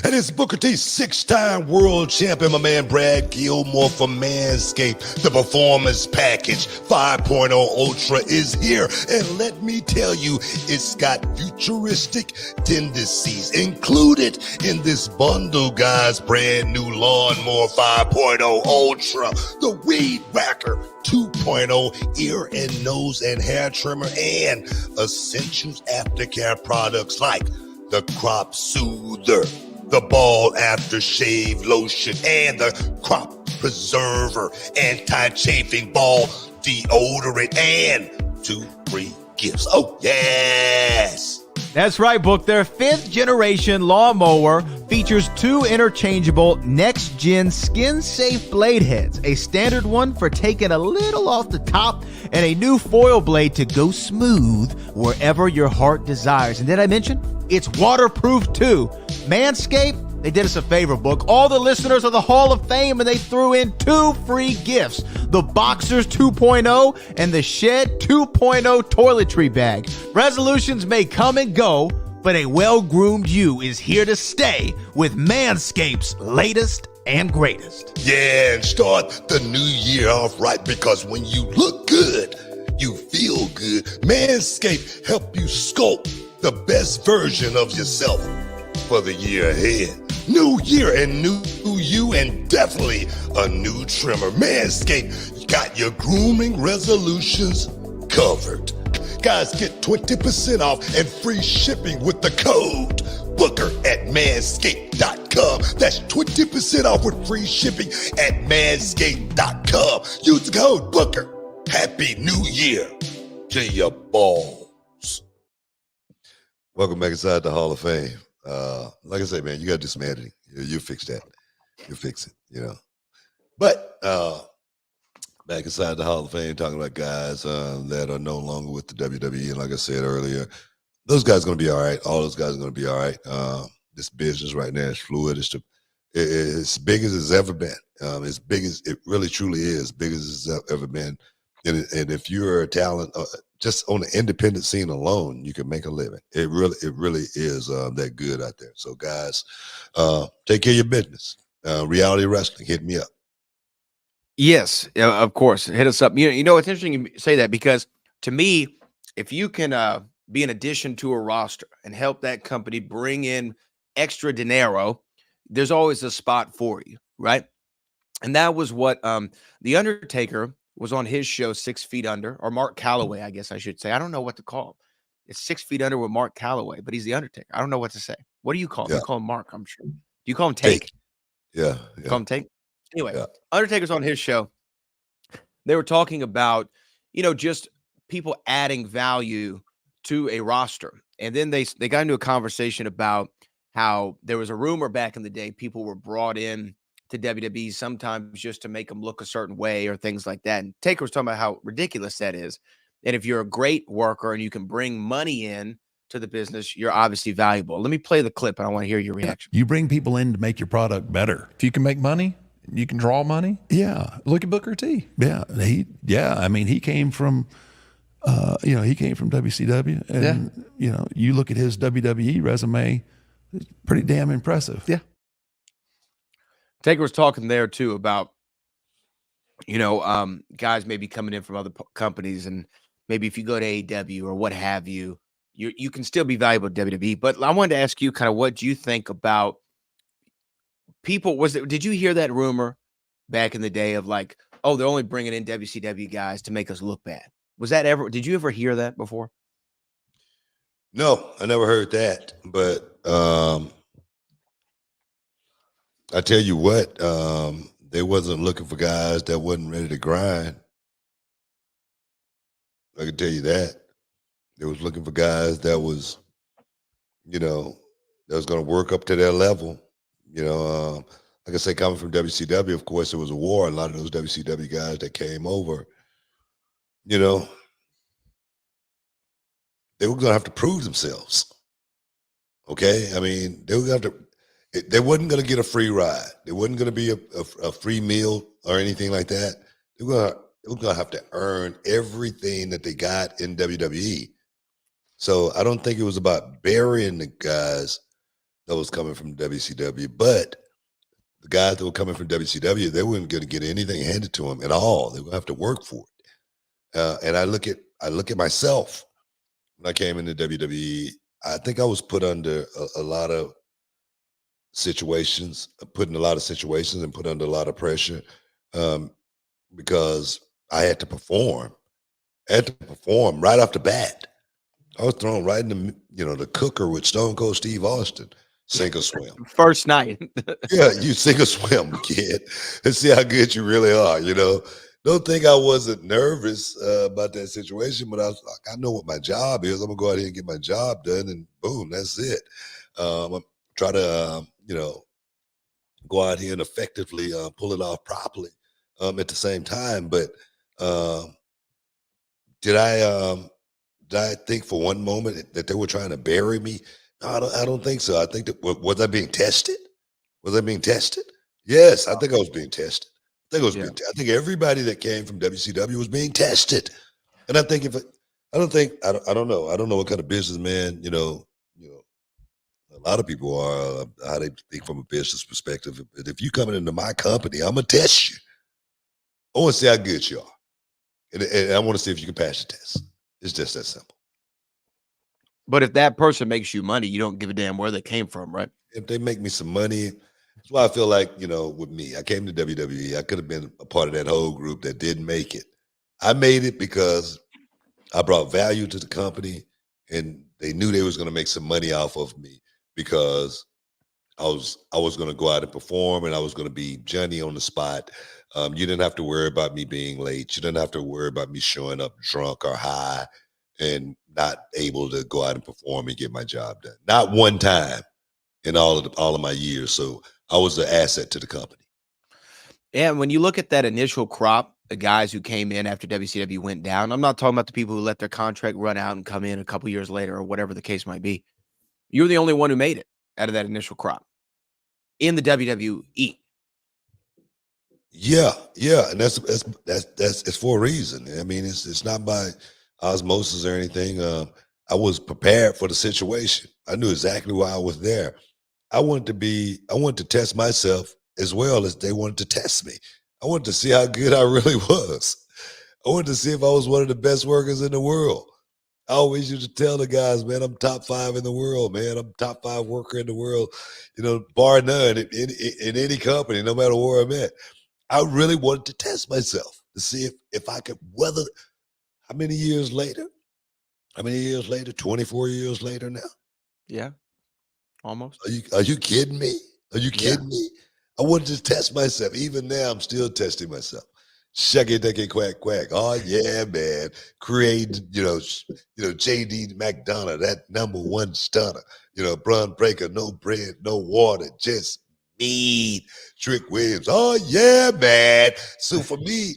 And it's Booker T, 6-time world champion, my man Brad Gilmore from Manscaped. The Performance Package 5.0 Ultra is here. And let me tell you, it's got futuristic tendencies included in this bundle, guys. Brand new Lawnmower 5.0 Ultra, the Weed Whacker 2.0 ear and nose and hair trimmer, and essentials aftercare products like the Crop Soother, the Ball Aftershave Lotion, and the Crop Preserver Anti-Chafing Ball Deodorant, and 2 free gifts. Oh, yes! That's right, Book. Their 5th generation lawnmower features 2 interchangeable next-gen skin-safe blade heads, a standard one for taking a little off the top, and a new foil blade to go smooth wherever your heart desires. And did I mention it's waterproof too? Manscaped, they did us a favor, Book. All the listeners of the Hall of Fame, and they threw in 2 free gifts: the Boxers 2.0 and the Shed 2.0 toiletry bag. Resolutions may come and go, but a well-groomed you is here to stay with Manscaped's latest and greatest. Yeah, and start the new year off right, because when you look good, you feel good. Manscaped help you sculpt the best version of yourself for the year ahead. New year and new you, and definitely a new trimmer. Manscaped got your grooming resolutions covered. Guys, get 20% off and free shipping with the code Booker at manscaped.com. That's 20% off with free shipping at manscaped.com. Use the code Booker. Happy New Year to your balls. Welcome back inside the Hall of Fame. Like I say, man, you got to do some editing. You fix that. You fix it, you know. But back inside the Hall of Fame, talking about guys that are no longer with the WWE. And like I said earlier, those guys are going to be all right. All those guys are going to be all right. This business right now is fluid. It's as big as it's ever been. As big as it really truly is, big as it's ever been. And if you're a talent, just on the independent scene alone, you can make a living. It really is that good out there. So guys, take care of your business. Reality wrestling, hit me up. Yes, of course. Hit us up. You know, it's interesting you say that because to me, if you can be an addition to a roster and help that company bring in extra dinero, there's always a spot for you, right? And that was what the Undertaker was on his show, 6 Feet Under, or Mark Calloway, I guess I should say. I don't know what to call him. It's 6 Feet Under with Mark Calloway, but he's the Undertaker. I don't know what to say. What do you call him? Yeah. You call him Mark, I'm sure. Do you call him Take? Yeah. Call him Take? Anyway, Yeah. Undertaker's on his show. They were talking about, you know, just people adding value to a roster. And then they got into a conversation about how there was a rumor back in the day people were brought in to WWE sometimes just to make them look a certain way or things like that. And Taker was talking about how ridiculous that is. And if you're a great worker and you can bring money in to the business, you're obviously valuable. Let me play the clip and I want to hear your reaction. You bring people in to make your product better. If you can make money, you can draw money. Yeah. Look at Booker T. Yeah. I mean, he came from, he came from WCW and, you look at his WWE resume, it's pretty damn impressive. Yeah. Taker was talking there too about, guys maybe coming in from other companies, and maybe if you go to AEW or what have you, you can still be valuable to WWE. But I wanted to ask you kind of what do you think about people? Did you hear that rumor back in the day of like, oh, they're only bringing in WCW guys to make us look bad? Did you ever hear that before? No, I never heard that. But I tell you what, they wasn't looking for guys that wasn't ready to grind. I can tell you that. They was looking for guys that was, that was going to work up to their level. Like I say, coming from WCW, of course, it was a war. A lot of those WCW guys that came over, they were going to have to prove themselves. Okay? I mean, they were going to have to. They wasn't going to get a free ride. There wasn't going to be a free meal or anything like that. They were going to have to earn everything that they got in WWE. So I don't think it was about burying the guys that was coming from WCW, but the guys that were coming from WCW, they weren't going to get anything handed to them at all. They would have to work for it. And I look at myself when I came into WWE. I think I was put under a lot of situations, put in a lot of situations and put under a lot of pressure because I had to perform. I had to perform right off the bat. I was thrown right in the cooker with Stone Cold Steve Austin. Sink or swim. First night. Yeah, you sink or swim, kid. And see how good you really are, Don't think I wasn't nervous about that situation, but I was like, I know what my job is. I'm going to go out here and get my job done, and boom, that's it. Try to, go out here and effectively pull it off properly at the same time. But did I think for one moment that they were trying to bury me? No, I don't think so. I think that was I being tested? Was I being tested? Yes, I think I was being tested. I think everybody that came from WCW was being tested. And I think I don't know. I don't know what kind of businessman, a lot of people are, how they think from a business perspective. But if you coming into my company, I'm going to test you. I want to see how good you are. And I want to see if you can pass the test. It's just that simple. But if that person makes you money, you don't give a damn where they came from, right? If they make me some money, that's why I feel like, with me, I came to WWE. I could have been a part of that whole group that didn't make it. I made it because I brought value to the company, and they knew they was going to make some money off of me because I was going to go out and perform, and I was going to be Johnny on the spot. You didn't have to worry about me being late. You didn't have to worry about me showing up drunk or high and not able to go out and perform and get my job done. Not one time in all of my years. So I was an asset to the company. And when you look at that initial crop, the guys who came in after WCW went down, I'm not talking about the people who let their contract run out and come in a couple years later or whatever the case might be. You were the only one who made it out of that initial crop in the WWE. Yeah, and that's it's for a reason. I mean, it's not by osmosis or anything. I was prepared for the situation. I knew exactly why I was there. I wanted to test myself as well as they wanted to test me. I wanted to see how good I really was. I wanted to see if I was one of the best workers in the world. I always used to tell the guys, man, I'm top 5 in the world, man. I'm top 5 worker in the world, bar none in any company, no matter where I'm at. I really wanted to test myself to see if I could weather. How many years later? 24 years later now? Yeah, almost. Are you kidding me? Are you kidding me? I wanted to test myself. Even now, I'm still testing myself. Shuck it, duck it, quack, quack. Oh yeah, man. Created, J.D. McDonough, that #1 stunner. Braun Breaker, no bread, no water, just meat. Trick Williams. Oh yeah, man. So for me,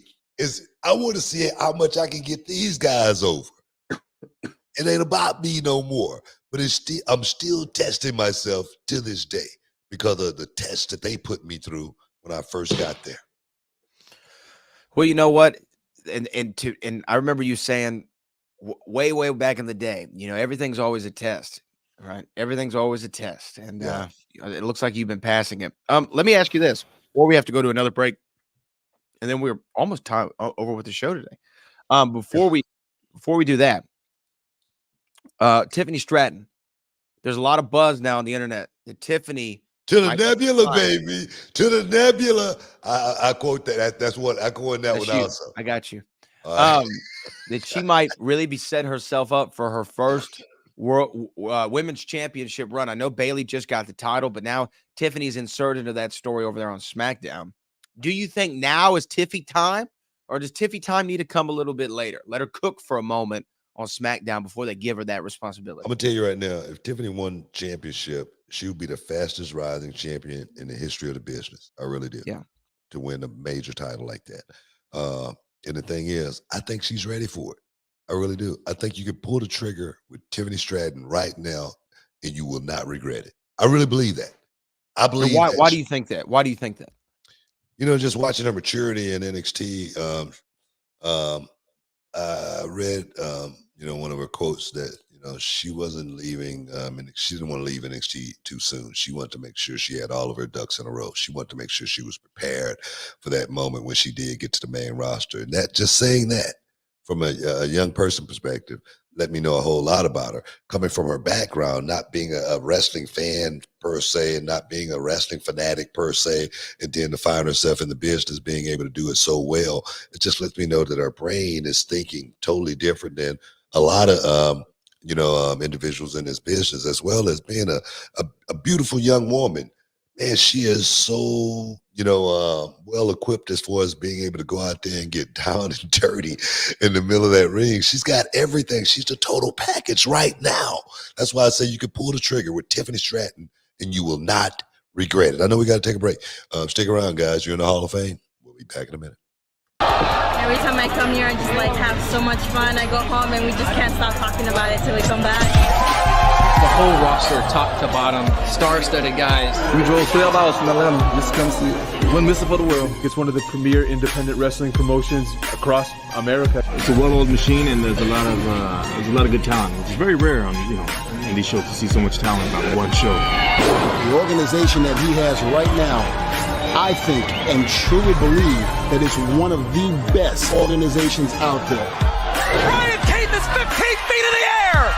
I want to see how much I can get these guys over. It ain't about me no more. But I'm still testing myself to this day because of the test that they put me through when I first got there. Well, you know what? And I remember you saying way back in the day, everything's always a test, right? Everything's always a test. And it looks like you've been passing it. Let me ask you this, or we have to go to another break. And then we're almost time over with the show today. Before we do that, Tiffany Stratton, there's a lot of buzz now on the internet that Tiffany to the nebula, baby, to the nebula. I quote that. That's what I quote that one also. I got you. That she might really be setting herself up for her first world women's championship run. I know Bayley just got the title, but now Tiffany's inserted into that story over there on SmackDown. Do you think now is Tiffy time, or does Tiffy time need to come a little bit later? Let her cook for a moment on SmackDown before they give her that responsibility. I'm gonna tell you right now, if Tiffany won championship, she would be the fastest rising champion in the history of the business. I really do. Yeah. To win a major title like that. And the thing is, I think she's ready for it. I really do. I think you could pull the trigger with Tiffany Stratton right now, and you will not regret it. I really believe that. I believe. Why do you think that? Why do you think that? Just watching her maturity in NXT. I read, one of her quotes that, she wasn't leaving, and she didn't want to leave NXT too soon. She wanted to make sure she had all of her ducks in a row. She wanted to make sure she was prepared for that moment when she did get to the main roster. And that, just saying that from a young person perspective, let me know a whole lot about her. Coming from her background, not being a wrestling fan per se, and not being a wrestling fanatic per se, and then to find herself in the business, being able to do it so well, it just lets me know that her brain is thinking totally different than a lot of individuals in this business, as well as being a beautiful young woman. Man, she is so, well equipped as far as being able to go out there and get down and dirty in the middle of that ring. She's got everything. She's the total package right now. That's why I say you can pull the trigger with Tiffany Stratton and you will not regret it. I know we got to take a break. Stick around, guys. You're in the Hall of Fame. We'll be back in a minute. Every time I come here, I just have so much fun. I go home and we just can't stop talking about it till we come back. The whole roster, top to bottom, star-studded guys. We drove 12 hours from Atlanta just to come see One Missile for the World. It's one of the premier independent wrestling promotions across America. It's a well-oiled machine, and there's a lot of good talent, which is very rare on in these shows to see so much talent on one show. The organization that he has right now, I think and truly believe that it's one of the best organizations out there. Brian Keith is 15 feet in the air!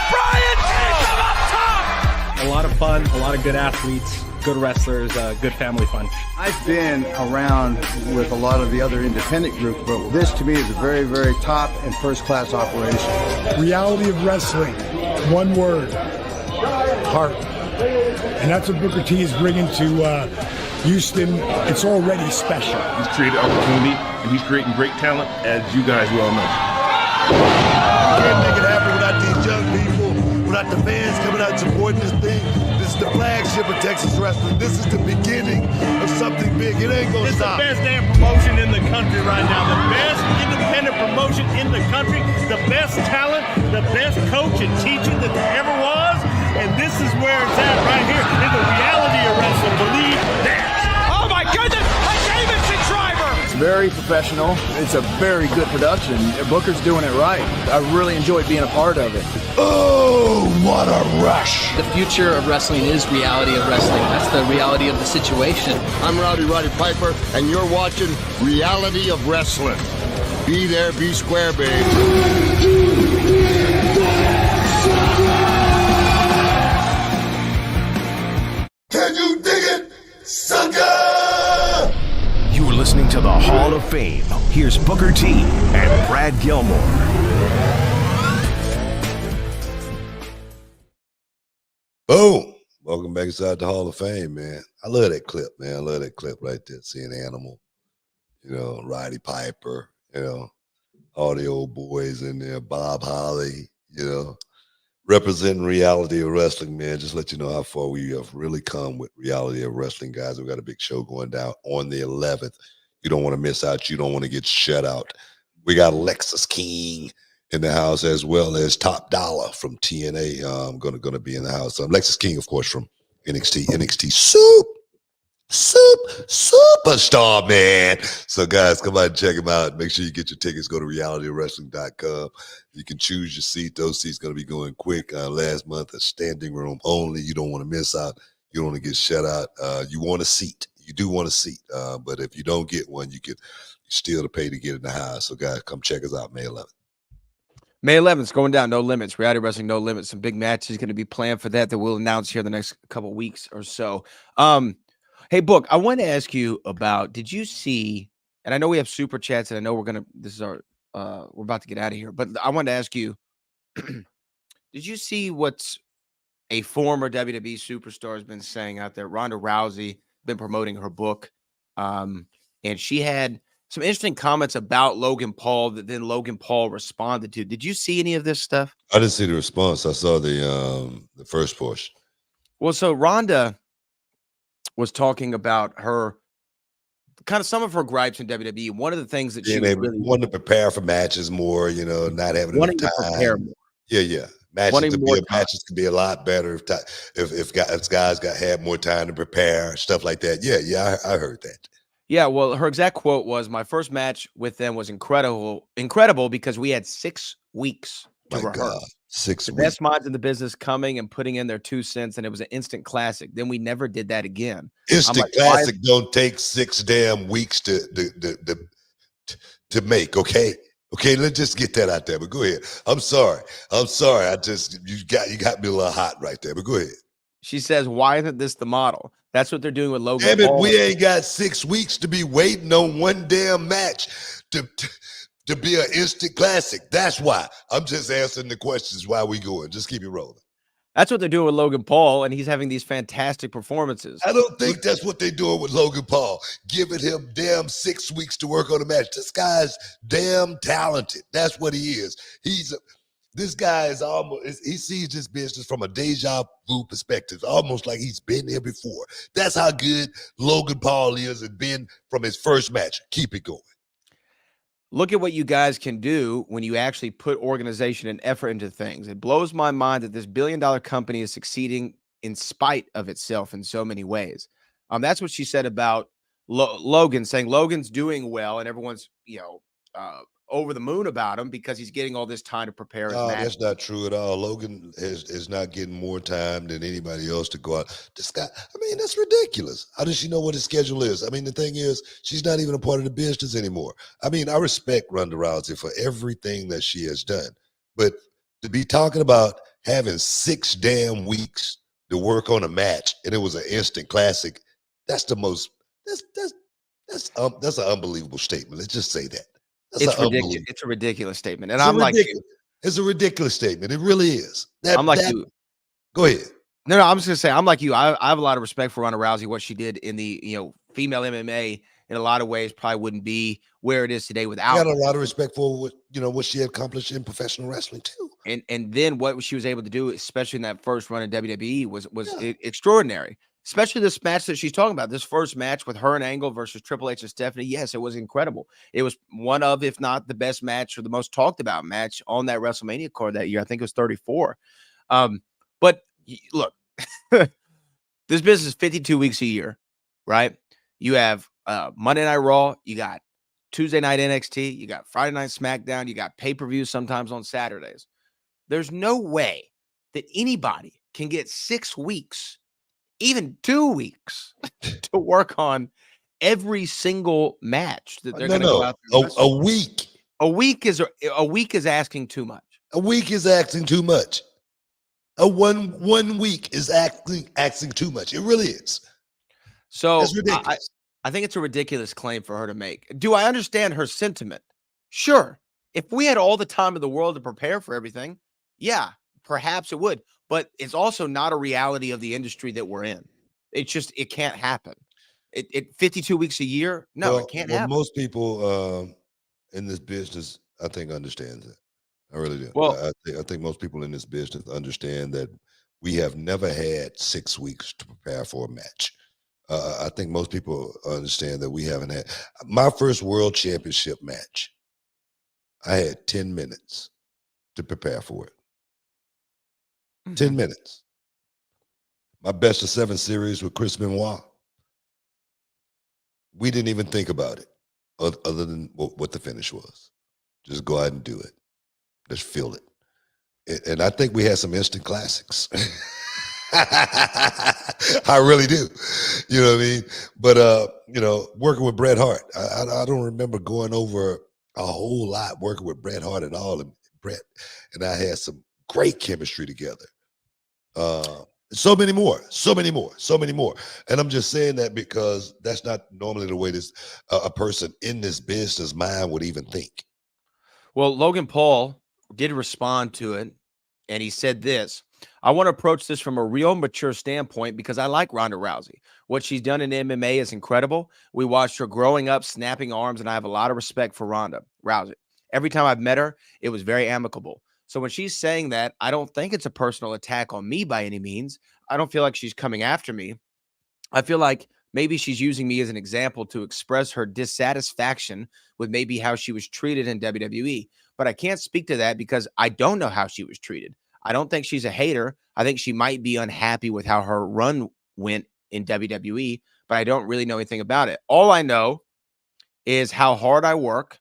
Brian Keith up top! A lot of fun, a lot of good athletes, good wrestlers, good family fun. I've been around with a lot of the other independent groups, but this to me is a very, very top and first-class operation. Reality of wrestling, one word, heart. And that's what Booker T is bringing to Houston. It's already special. He's created opportunity, and he's creating great talent, as you guys well know. Can't make it happen without these young people, without the fans coming out and supporting this thing. This is the flagship of Texas wrestling. This is the beginning of something big. It ain't gonna stop. It's the best damn promotion in the country right now. The best independent promotion in the country. The best talent, the best coach and teacher that there ever was. And this is where it's at right here in the reality of wrestling. Believe that. Oh my goodness! A Davidson driver! It's very professional. It's a very good production. Booker's doing it right. I really enjoyed being a part of it. Oh, what a rush! The future of wrestling is reality of wrestling. That's the reality of the situation. I'm Roddy Piper, and you're watching Reality of Wrestling. Be there, be square, babe. Can you dig it, sucker? You are listening to the Hall of Fame. Here's Booker T and Brad Gilmore. Boom. Welcome back inside the Hall of Fame, man. I love that clip, man. I love that clip right there. Seeing Animal, Roddy Piper, all the old boys in there, Bob Holly, representing reality of wrestling, man. Just let you know how far we have really come with reality of wrestling, guys. We've got a big show going down on the 11th. You don't want to miss out. You don't want to get shut out. We got Lexus King in the house, as well as Top Dollar from TNA. Going to be in the house. Lexus King, of course, from NXT Superstar, man. So, guys, come out and check him out. Make sure you get your tickets. Go to realitywrestling.com. You can choose your seat. Those seats going to be going quick. Last month, a standing room only. You don't want to miss out. You don't want to get shut out. You want a seat. You do want a seat. But if you don't get one, you still to pay to get in the house. So, guys, come check us out May 11th. May 11th, going down, No Limits, Reality Wrestling, No Limits. Some big matches going to be planned for that we'll announce here in the next couple of weeks or so. Hey, Book, I want to ask you about, did you see, and I know we have super chats, and I know we're about to get out of here, but I wanted to ask you, did you see what's a former WWE superstar has been saying out there? Ronda Rousey been promoting her book, and she had some interesting comments about Logan Paul that then Logan Paul responded to. Did you see any of this stuff? I didn't see the response. I saw the first portion. Well, so Ronda was talking about her kind of some of her gripes in WWE. One of the things that she really wanted to prepare for matches more, not having enough time. To prepare more. Yeah. Matches could be a lot better if guys had more time to prepare, stuff like that. Yeah, I heard that. Yeah, well, her exact quote was, "My first match with them was incredible because we had 6 weeks to rehearse. God, 6 the weeks. Best minds in the business coming and putting in their 2 cents, and it was an instant classic. Then we never did that again. Instant classic don't take 6 damn weeks to make. Okay, let's just get that out there. But go ahead. I'm sorry. You got me a little hot right there. But go ahead." She says, "Why isn't this the model?" That's what they're doing with Logan Damn it, Paul. we ain't got 6 weeks to be waiting on one damn match to be an instant classic. That's why. I'm just answering the questions while we going. Just keep it rolling. That's what they're doing with Logan Paul, and he's having these fantastic performances. I don't think that's what they're doing with Logan Paul. Giving him damn 6 weeks to work on a match. This guy's damn talented. That's what he is. This guy is he sees this business from a deja vu perspective, almost like he's been here before. That's how good Logan Paul is and been from his first match. Keep it going. Look at what you guys can do when you actually put organization and effort into things. It blows my mind that this billion-dollar company is succeeding in spite of itself in so many ways. That's what she said about Logan, saying Logan's doing well and everyone's, over the moon about him because he's getting all this time to prepare his match. That's not true at all. Logan is not getting more time than anybody else to go out. This guy, that's ridiculous. How does she know what his schedule is? The thing is, she's not even a part of the business anymore. I respect Ronda Rousey for everything that she has done, but to be talking about having 6 damn weeks to work on a match, and it was an instant classic. That's the most. That's an unbelievable statement. Let's just say that. That's It's an ridiculous. unbelievable. It's a ridiculous statement, and It's a I'm like you. ridiculous. It's a ridiculous statement. It really is. I'm like you. Go ahead. No, I'm just gonna say I'm like you. I have a lot of respect for Ronda Rousey. What she did in the female MMA in a lot of ways probably wouldn't be where it is today I without. got a lot of respect for what she accomplished in professional wrestling too. And then what she was able to do, especially in that first run in WWE, was extraordinary. Especially this match that she's talking about, this first match with her and Angle versus Triple H and Stephanie. Yes, it was incredible. It was one of, if not the best match or the most talked about match on that WrestleMania card that year. I think it was 34. But look, this business is 52 weeks a year, right? You have Monday Night Raw, you got Tuesday night NXT, you got Friday night SmackDown, you got pay-per-views sometimes on Saturdays. There's no way that anybody can get 6 weeks, even 2 weeks, to work on every single match that they're going to go out there. A week. A week is asking too much. A week is asking too much. One week is asking too much. It really is. So That's ridiculous. I think it's a ridiculous claim for her to make. Do I understand her sentiment? Sure. If we had all the time in the world to prepare for everything, yeah, perhaps it would. But it's also not a reality of the industry that we're in. It's just, it can't happen. It 52 weeks a year? No, it can't happen. Most people in this business, I think, understands it. I really do. Well, I think most people in this business understand that we have never had 6 weeks to prepare for a match. I think most people understand that we haven't had. My first world championship match, I had 10 minutes to prepare for it. 10 minutes. My best of 7 series with Chris Benoit. We didn't even think about it other than what the finish was. Just go out and do it. Just feel it. And I think we had some instant classics. I really do. You know what I mean? But, working with Bret Hart, I don't remember going over a whole lot working with Bret Hart at all. And Bret and I had some great chemistry together. So many more. And I'm just saying that because that's not normally the way a person in this business mind would even think. Well, Logan Paul did respond to it, and he said this: I want to approach this from a real mature standpoint because I like Ronda Rousey. What she's done in MMA is incredible. We watched her growing up, snapping arms, and I have a lot of respect for Ronda Rousey. Every time I've met her, it was very amicable. So when she's saying that, I don't think it's a personal attack on me by any means. I don't feel like she's coming after me. I feel like maybe she's using me as an example to express her dissatisfaction with maybe how she was treated in WWE. But I can't speak to that because I don't know how she was treated. I don't think she's a hater. I think she might be unhappy with how her run went in WWE, but I don't really know anything about it. All I know is how hard I work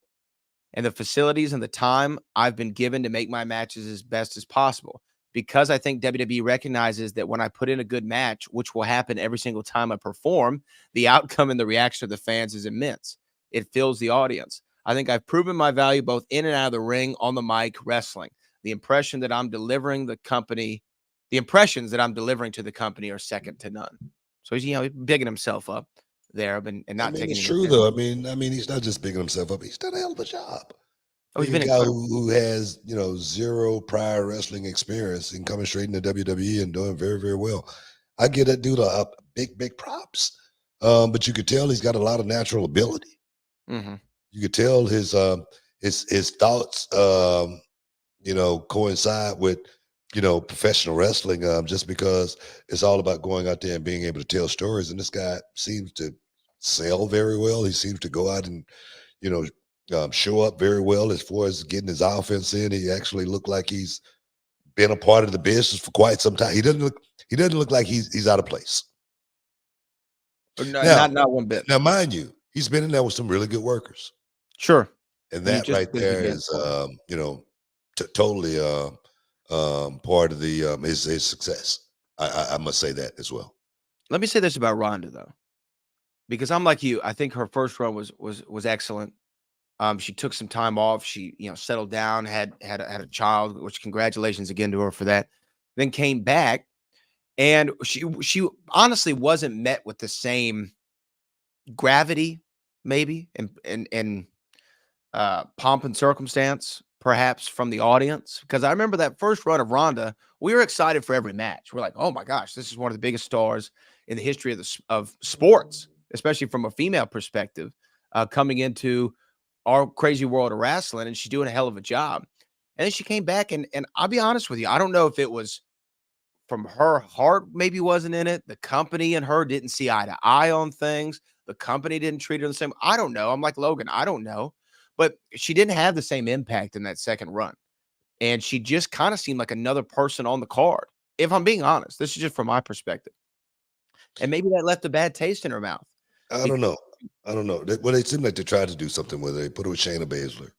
and the facilities and the time I've been given to make my matches as best as possible. Because I think WWE recognizes that when I put in a good match, which will happen every single time I perform, the outcome and the reaction of the fans is immense. It fills the audience. I think I've proven my value both in and out of the ring, on the mic, wrestling. The impressions that I'm delivering to the company are second to none. So he's bigging himself up there, and not taking. It's true though. I mean, he's not just bigging himself up. He's done a hell of a job. Oh, he's been a guy who has zero prior wrestling experience and coming straight into WWE and doing very, very well. I give that dude a big props. But you could tell he's got a lot of natural ability. Mm-hmm. You could tell his thoughts coincide with professional wrestling, just because it's all about going out there and being able to tell stories. And this guy seems to sell very well. He seems to go out and show up very well as far as getting his offense in. He actually looked like he's been a part of the business for quite some time. He doesn't look like he's out of place. No, not one bit. Now, mind you, he's been in there with some really good workers. Sure. And that right there is totally part of his success. I must say that as well. Let me say this about Ronda though, because I'm like you. I think her first run was excellent. She took some time off. She, settled down, had a child, which congratulations again to her for that. Then came back And she honestly wasn't met with the same gravity, maybe, and pomp and circumstance, perhaps from the audience. Because I remember that first run of Ronda, we were excited for every match. We're like, oh my gosh, this is one of the biggest stars in the history of sports, especially from a female perspective, coming into our crazy world of wrestling, and she's doing a hell of a job. And then she came back, and I'll be honest with you, I don't know if it was from her heart maybe wasn't in it. The company and her didn't see eye to eye on things. The company didn't treat her the same. I don't know. I'm like Logan. I don't know. But she didn't have the same impact in that second run. And she just kind of seemed like another person on the card. If I'm being honest, this is just from my perspective. And maybe that left a bad taste in her mouth. I don't know. Well, they seem like they tried to do something with it. They put her with Shayna Baszler.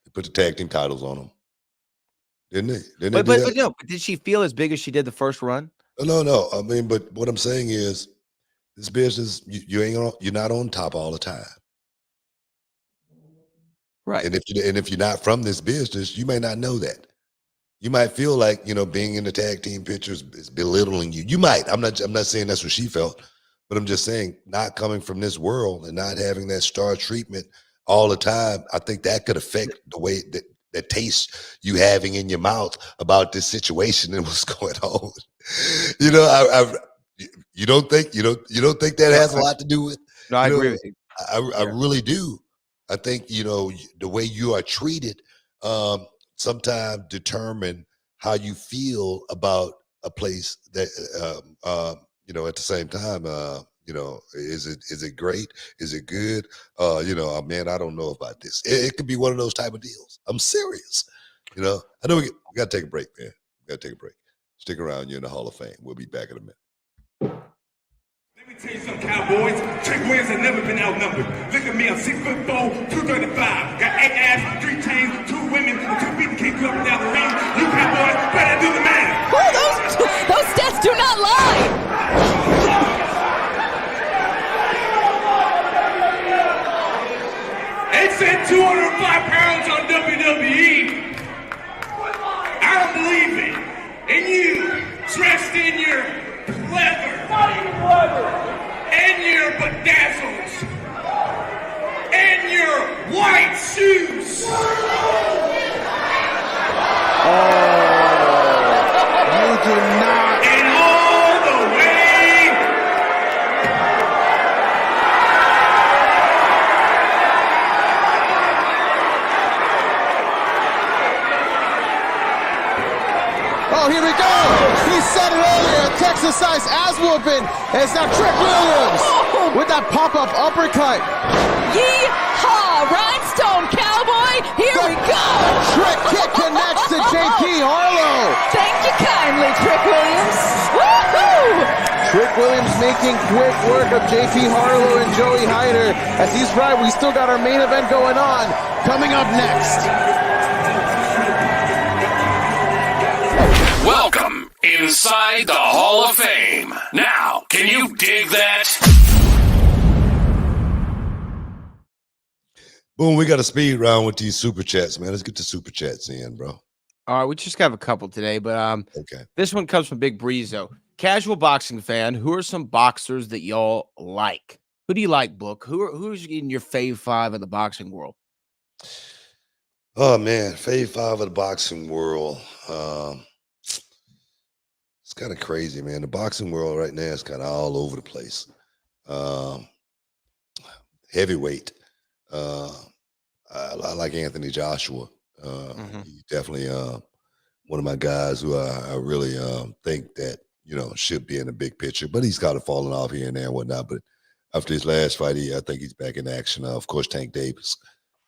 They put the tag team titles on them. Didn't they? Didn't they do that? No, but did she feel as big as she did the first run? No. I mean, but what I'm saying is, this business, you're not on top all the time. Right. And if you're not from this business, you may not know that. You might feel like, being in the tag team pictures is belittling you. You might. I'm not saying that's what she felt, but I'm just saying, not coming from this world and not having that star treatment all the time, I think that could affect the way that taste you having in your mouth about this situation and what's going on. You don't think that has a lot to do with? No, I agree with you. I really do. I think the way you are treated sometimes determine how you feel about a place that at the same time is it great? Is it good? Man, I don't know about this. It could be one of those type of deals. I'm serious. I know we got to take a break, man. We got to take a break. Stick around. You're in the Hall of Fame. We'll be back in a minute. Let me tell you something, Cowboys. Trick Williams has never been outnumbered. Look at me, I'm 6'4", 235. Got 8 ass, 3 chains, 2 women, and 2 people kick you up and down the ring. You Cowboys better do the math. Those stats do not lie. 205 pounds on WWE. I don't believe it. And you, dressed in your leather, and your bedazzles, and your white shoes. You do not. And all the way. Oh, here we go. He said it earlier. Texas-sized ass whooping. And it's now Trick Williams with that pop-up uppercut. Yee-haw, Rhinestone Cowboy. Here we go. Trick kick connects to JP Harlow. Thank you kindly, Trick Williams. Woohoo! Trick Williams making quick work of JP Harlow and Joey Hyder. As he's right, we still got our main event going on. Coming up next. Welcome inside the Hall of Fame. Now, can you dig that? Boom, we got a speed round with these super chats, man. Let's get the super chats in, bro. All right, we just have a couple today, but okay. This one comes from Big Breezo. Casual boxing fan, who are some boxers that y'all like? Who do you like, Book? Who's in your fave 5 of the boxing world? Oh man, fave 5 of the boxing world. It's kind of crazy, man. The boxing world right now is kind of all over the place. Heavyweight. I like Anthony Joshua. He's definitely one of my guys who I really think that should be in the big picture, but he's kind of falling off here and there and whatnot. But after his last fight, I think he's back in action. Of course, Tank Davis.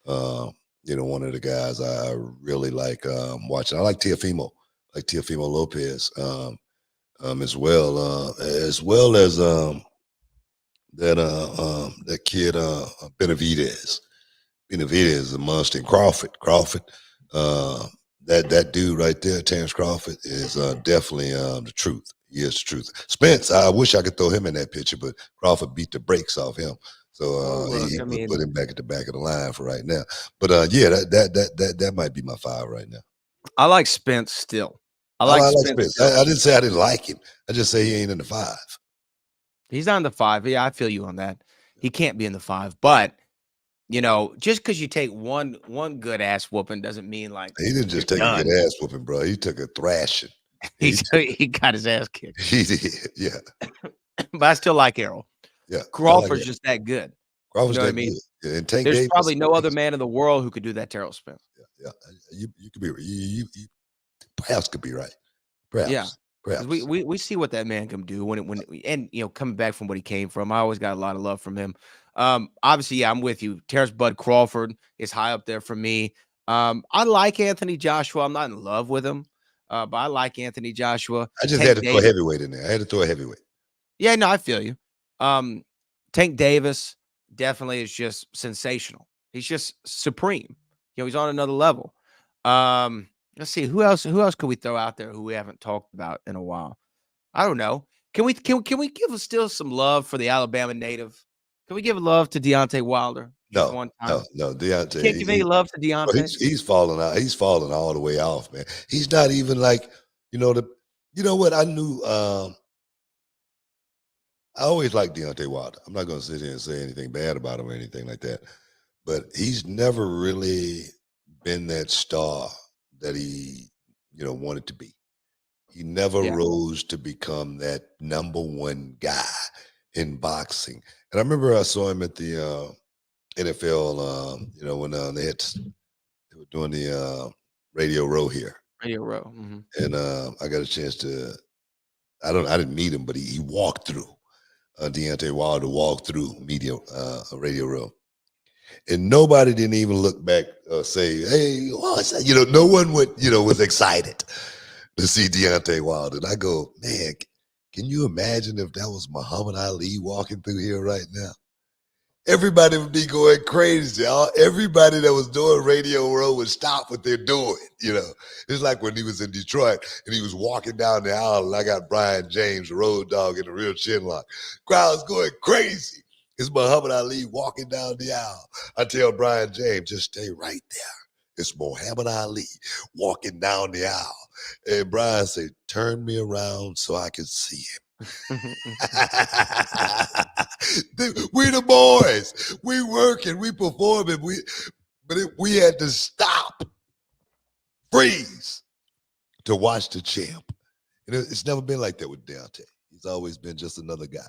One of the guys I really like watching. I like Teofimo Lopez. As well as that kid Benavidez. Benavidez is a monster. And Crawford, that dude right there, Terrence Crawford, is definitely the truth. He is the truth. Spence, I wish I could throw him in that picture, but Crawford beat the brakes off him. So he put him back at the back of the line for right now. But yeah, that might be my 5 right now. I like Spence still. I I like like Spence Spence. still. I didn't say I didn't like him. I just say he ain't in the 5. He's not in the 5. Yeah, I feel you on that. He can't be in the 5, but just because you take one good ass whooping doesn't mean like He didn't you're just take a good done. ass whooping, bro. He took a thrashing. He got his ass kicked. He did, yeah. But I still like Errol. Yeah, I like Crawford's it. just that good. Crawford's You know what I that mean? good. Yeah, and Tank There's Davis. probably no other man in the world who could do that to Errol Spence. Yeah, you could be you perhaps could be right. Yeah. Perhaps. We see what that man can do and coming back from what he came from. I always got a lot of love from him. Obviously, yeah, I'm with you. Terrence Bud Crawford is high up there for me. I like Anthony Joshua. I'm not in love with him, but I like Anthony Joshua. I just Tank had to throw a Davis. heavyweight in there. I had to throw a heavyweight. Yeah, no, I feel you. Tank Davis definitely is just sensational. He's just supreme. He's on another level. Let's see who else could we throw out there who we haven't talked about in a while. I don't know. Can we give still some love for the Alabama native? Can we give love to Deontay Wilder just one time? No. Deontay. Can't give any love to Bro, Deontay. he's falling out. He's falling all the way off, man. He's not even like, you know what? I knew I always liked Deontay Wilder. I'm not gonna sit here and say anything bad about him or anything like that. But he's never really been that star that he, wanted to be. He never rose to become that number one guy in boxing. And I remember I saw him at the NFL, when they were doing the Radio Row here. Radio Row. And I got a chance to, I didn't meet him, but he walked through. Deontay Wilder walked through Radio Row. And nobody didn't even look back or say, hey, what's that? No one was excited to see Deontay Wilder. And I go, man, can you imagine if that was Muhammad Ali walking through here right now? Everybody would be going crazy. Everybody that was doing Radio Row would stop what they're doing. It's like when he was in Detroit and he was walking down the aisle and I got Brian James, the road dog, in the real chin lock. Crowd's going crazy. It's Muhammad Ali walking down the aisle. I tell Brian James, just stay right there. It's Muhammad Ali walking down the aisle. And Brian said, turn me around so I can see him. We the boys. We working, we performing, we had to stop, freeze to watch the champ. It's never been like that with Deontay. He's always been just another guy.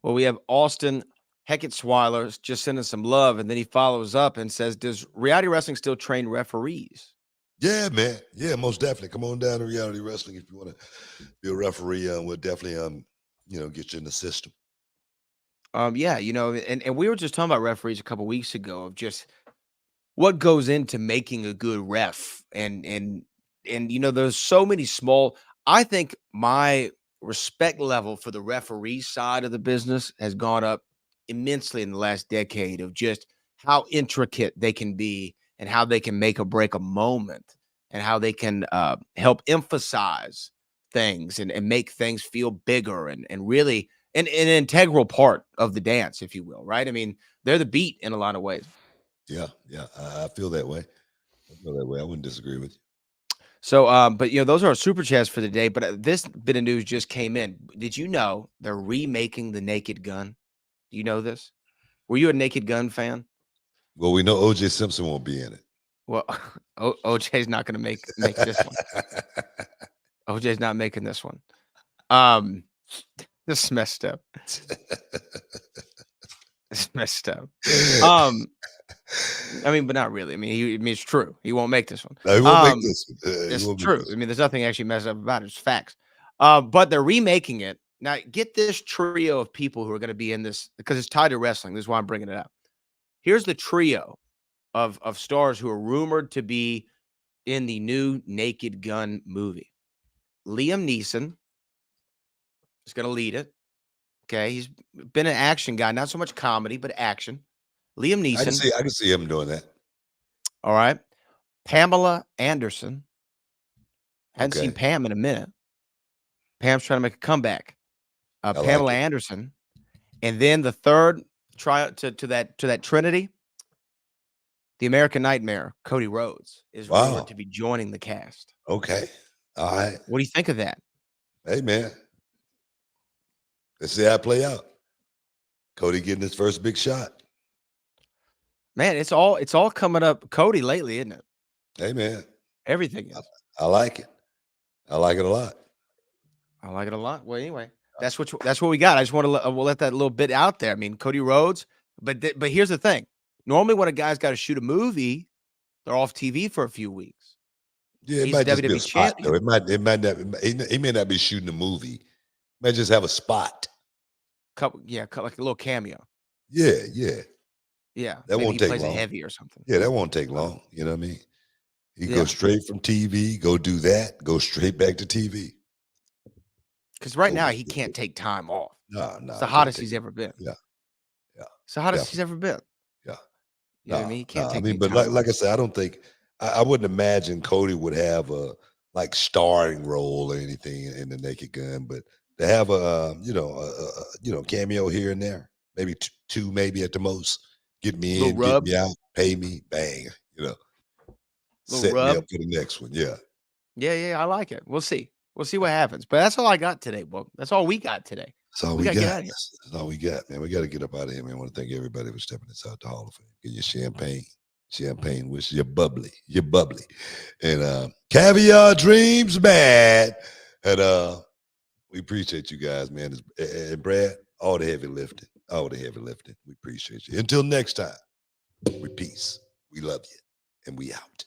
Well, we have Austin Heckett-Swiler just sending some love, and then he follows up and says, does reality wrestling still train referees? Yeah, man. Yeah, most definitely. Come on down to reality wrestling if you want to be a referee. We'll definitely, get you in the system. Yeah, and we were just talking about referees a couple weeks ago of just what goes into making a good ref, and there's so many small. I think my respect level for the referee side of the business has gone up immensely in the last decade of just how intricate they can be and how they can make or break a moment and how they can help emphasize things and make things feel bigger and really an integral part of the dance, if you will, right? I mean, they're the beat in a lot of ways. Yeah, I feel that way. I wouldn't disagree with you. So, but those are our super chats for the day. But this bit of news just came in. Did you know they're remaking The Naked Gun? Do you know this? Were you a Naked Gun fan? Well, we know O.J. Simpson won't be in it. Well, OJ's not going to make this one. OJ's not making this one. This is messed up. It's messed up. I mean, but not really. I mean, it's true. He won't make this one. No, he won't make this one. It's true. I mean, there's nothing actually messed up about it. It's facts. But they're remaking it. Now, get this trio of people who are going to be in this because it's tied to wrestling. This is why I'm bringing it up. Here's the trio of stars who are rumored to be in the new Naked Gun movie. Liam Neeson is going to lead it. Okay, he's been an action guy, not so much comedy, but action. Liam Neeson. I can see him doing that. All right. Pamela Anderson. Hadn't seen Pam in a minute. Pam's trying to make a comeback. Pamela Anderson. And then the third try to that trinity, the American Nightmare, Cody Rhodes, is rumored to be joining the cast. Okay. All right. What do you think of that? Hey, man. Let's see how it play out. Cody getting his first big shot. Man, it's all coming up Cody lately, isn't it? Hey, man. Everything is. I like it. I like it a lot. I like it a lot. Well, anyway, that's what we got. I just want to we'll let that little bit out there. I mean, Cody Rhodes, but here's the thing. Normally, when a guy's got to shoot a movie, they're off TV for a few weeks. Yeah, it He's might the just be a WWE spot, champion. though. It might not. He may not be shooting a movie. He might just have a spot. Like a little cameo. Yeah. Yeah, That maybe won't he take plays a long. heavy or something. Yeah, that won't take long. You know what I mean? He Yeah. goes straight from TV, go do that, go straight back to TV. Because right now he can't take time off. No. It's the hottest he's ever been. Yeah. It's the hottest he's ever been. Yeah. You know what I mean? He can't take. I mean, but like I said, I don't think I wouldn't imagine Cody would have a starring role or anything in the Naked Gun, but to have a cameo here and there, maybe two, maybe at the most, get me in, get me out, pay me, bang, set me up for the next one. Yeah. Yeah, I like it. We'll see. We'll see what happens. But that's all I got today, Book. That's all we got today. That's all we got. Get out of here. That's all we got, man. We got to get up out of here, man. I want to thank everybody for stepping inside the Hall of Fame. Get your champagne, which you're bubbly, and caviar dreams, man. And we appreciate you guys, man. And Brad, all the heavy lifting. We appreciate you. Until next time, we peace. We love you, and we out.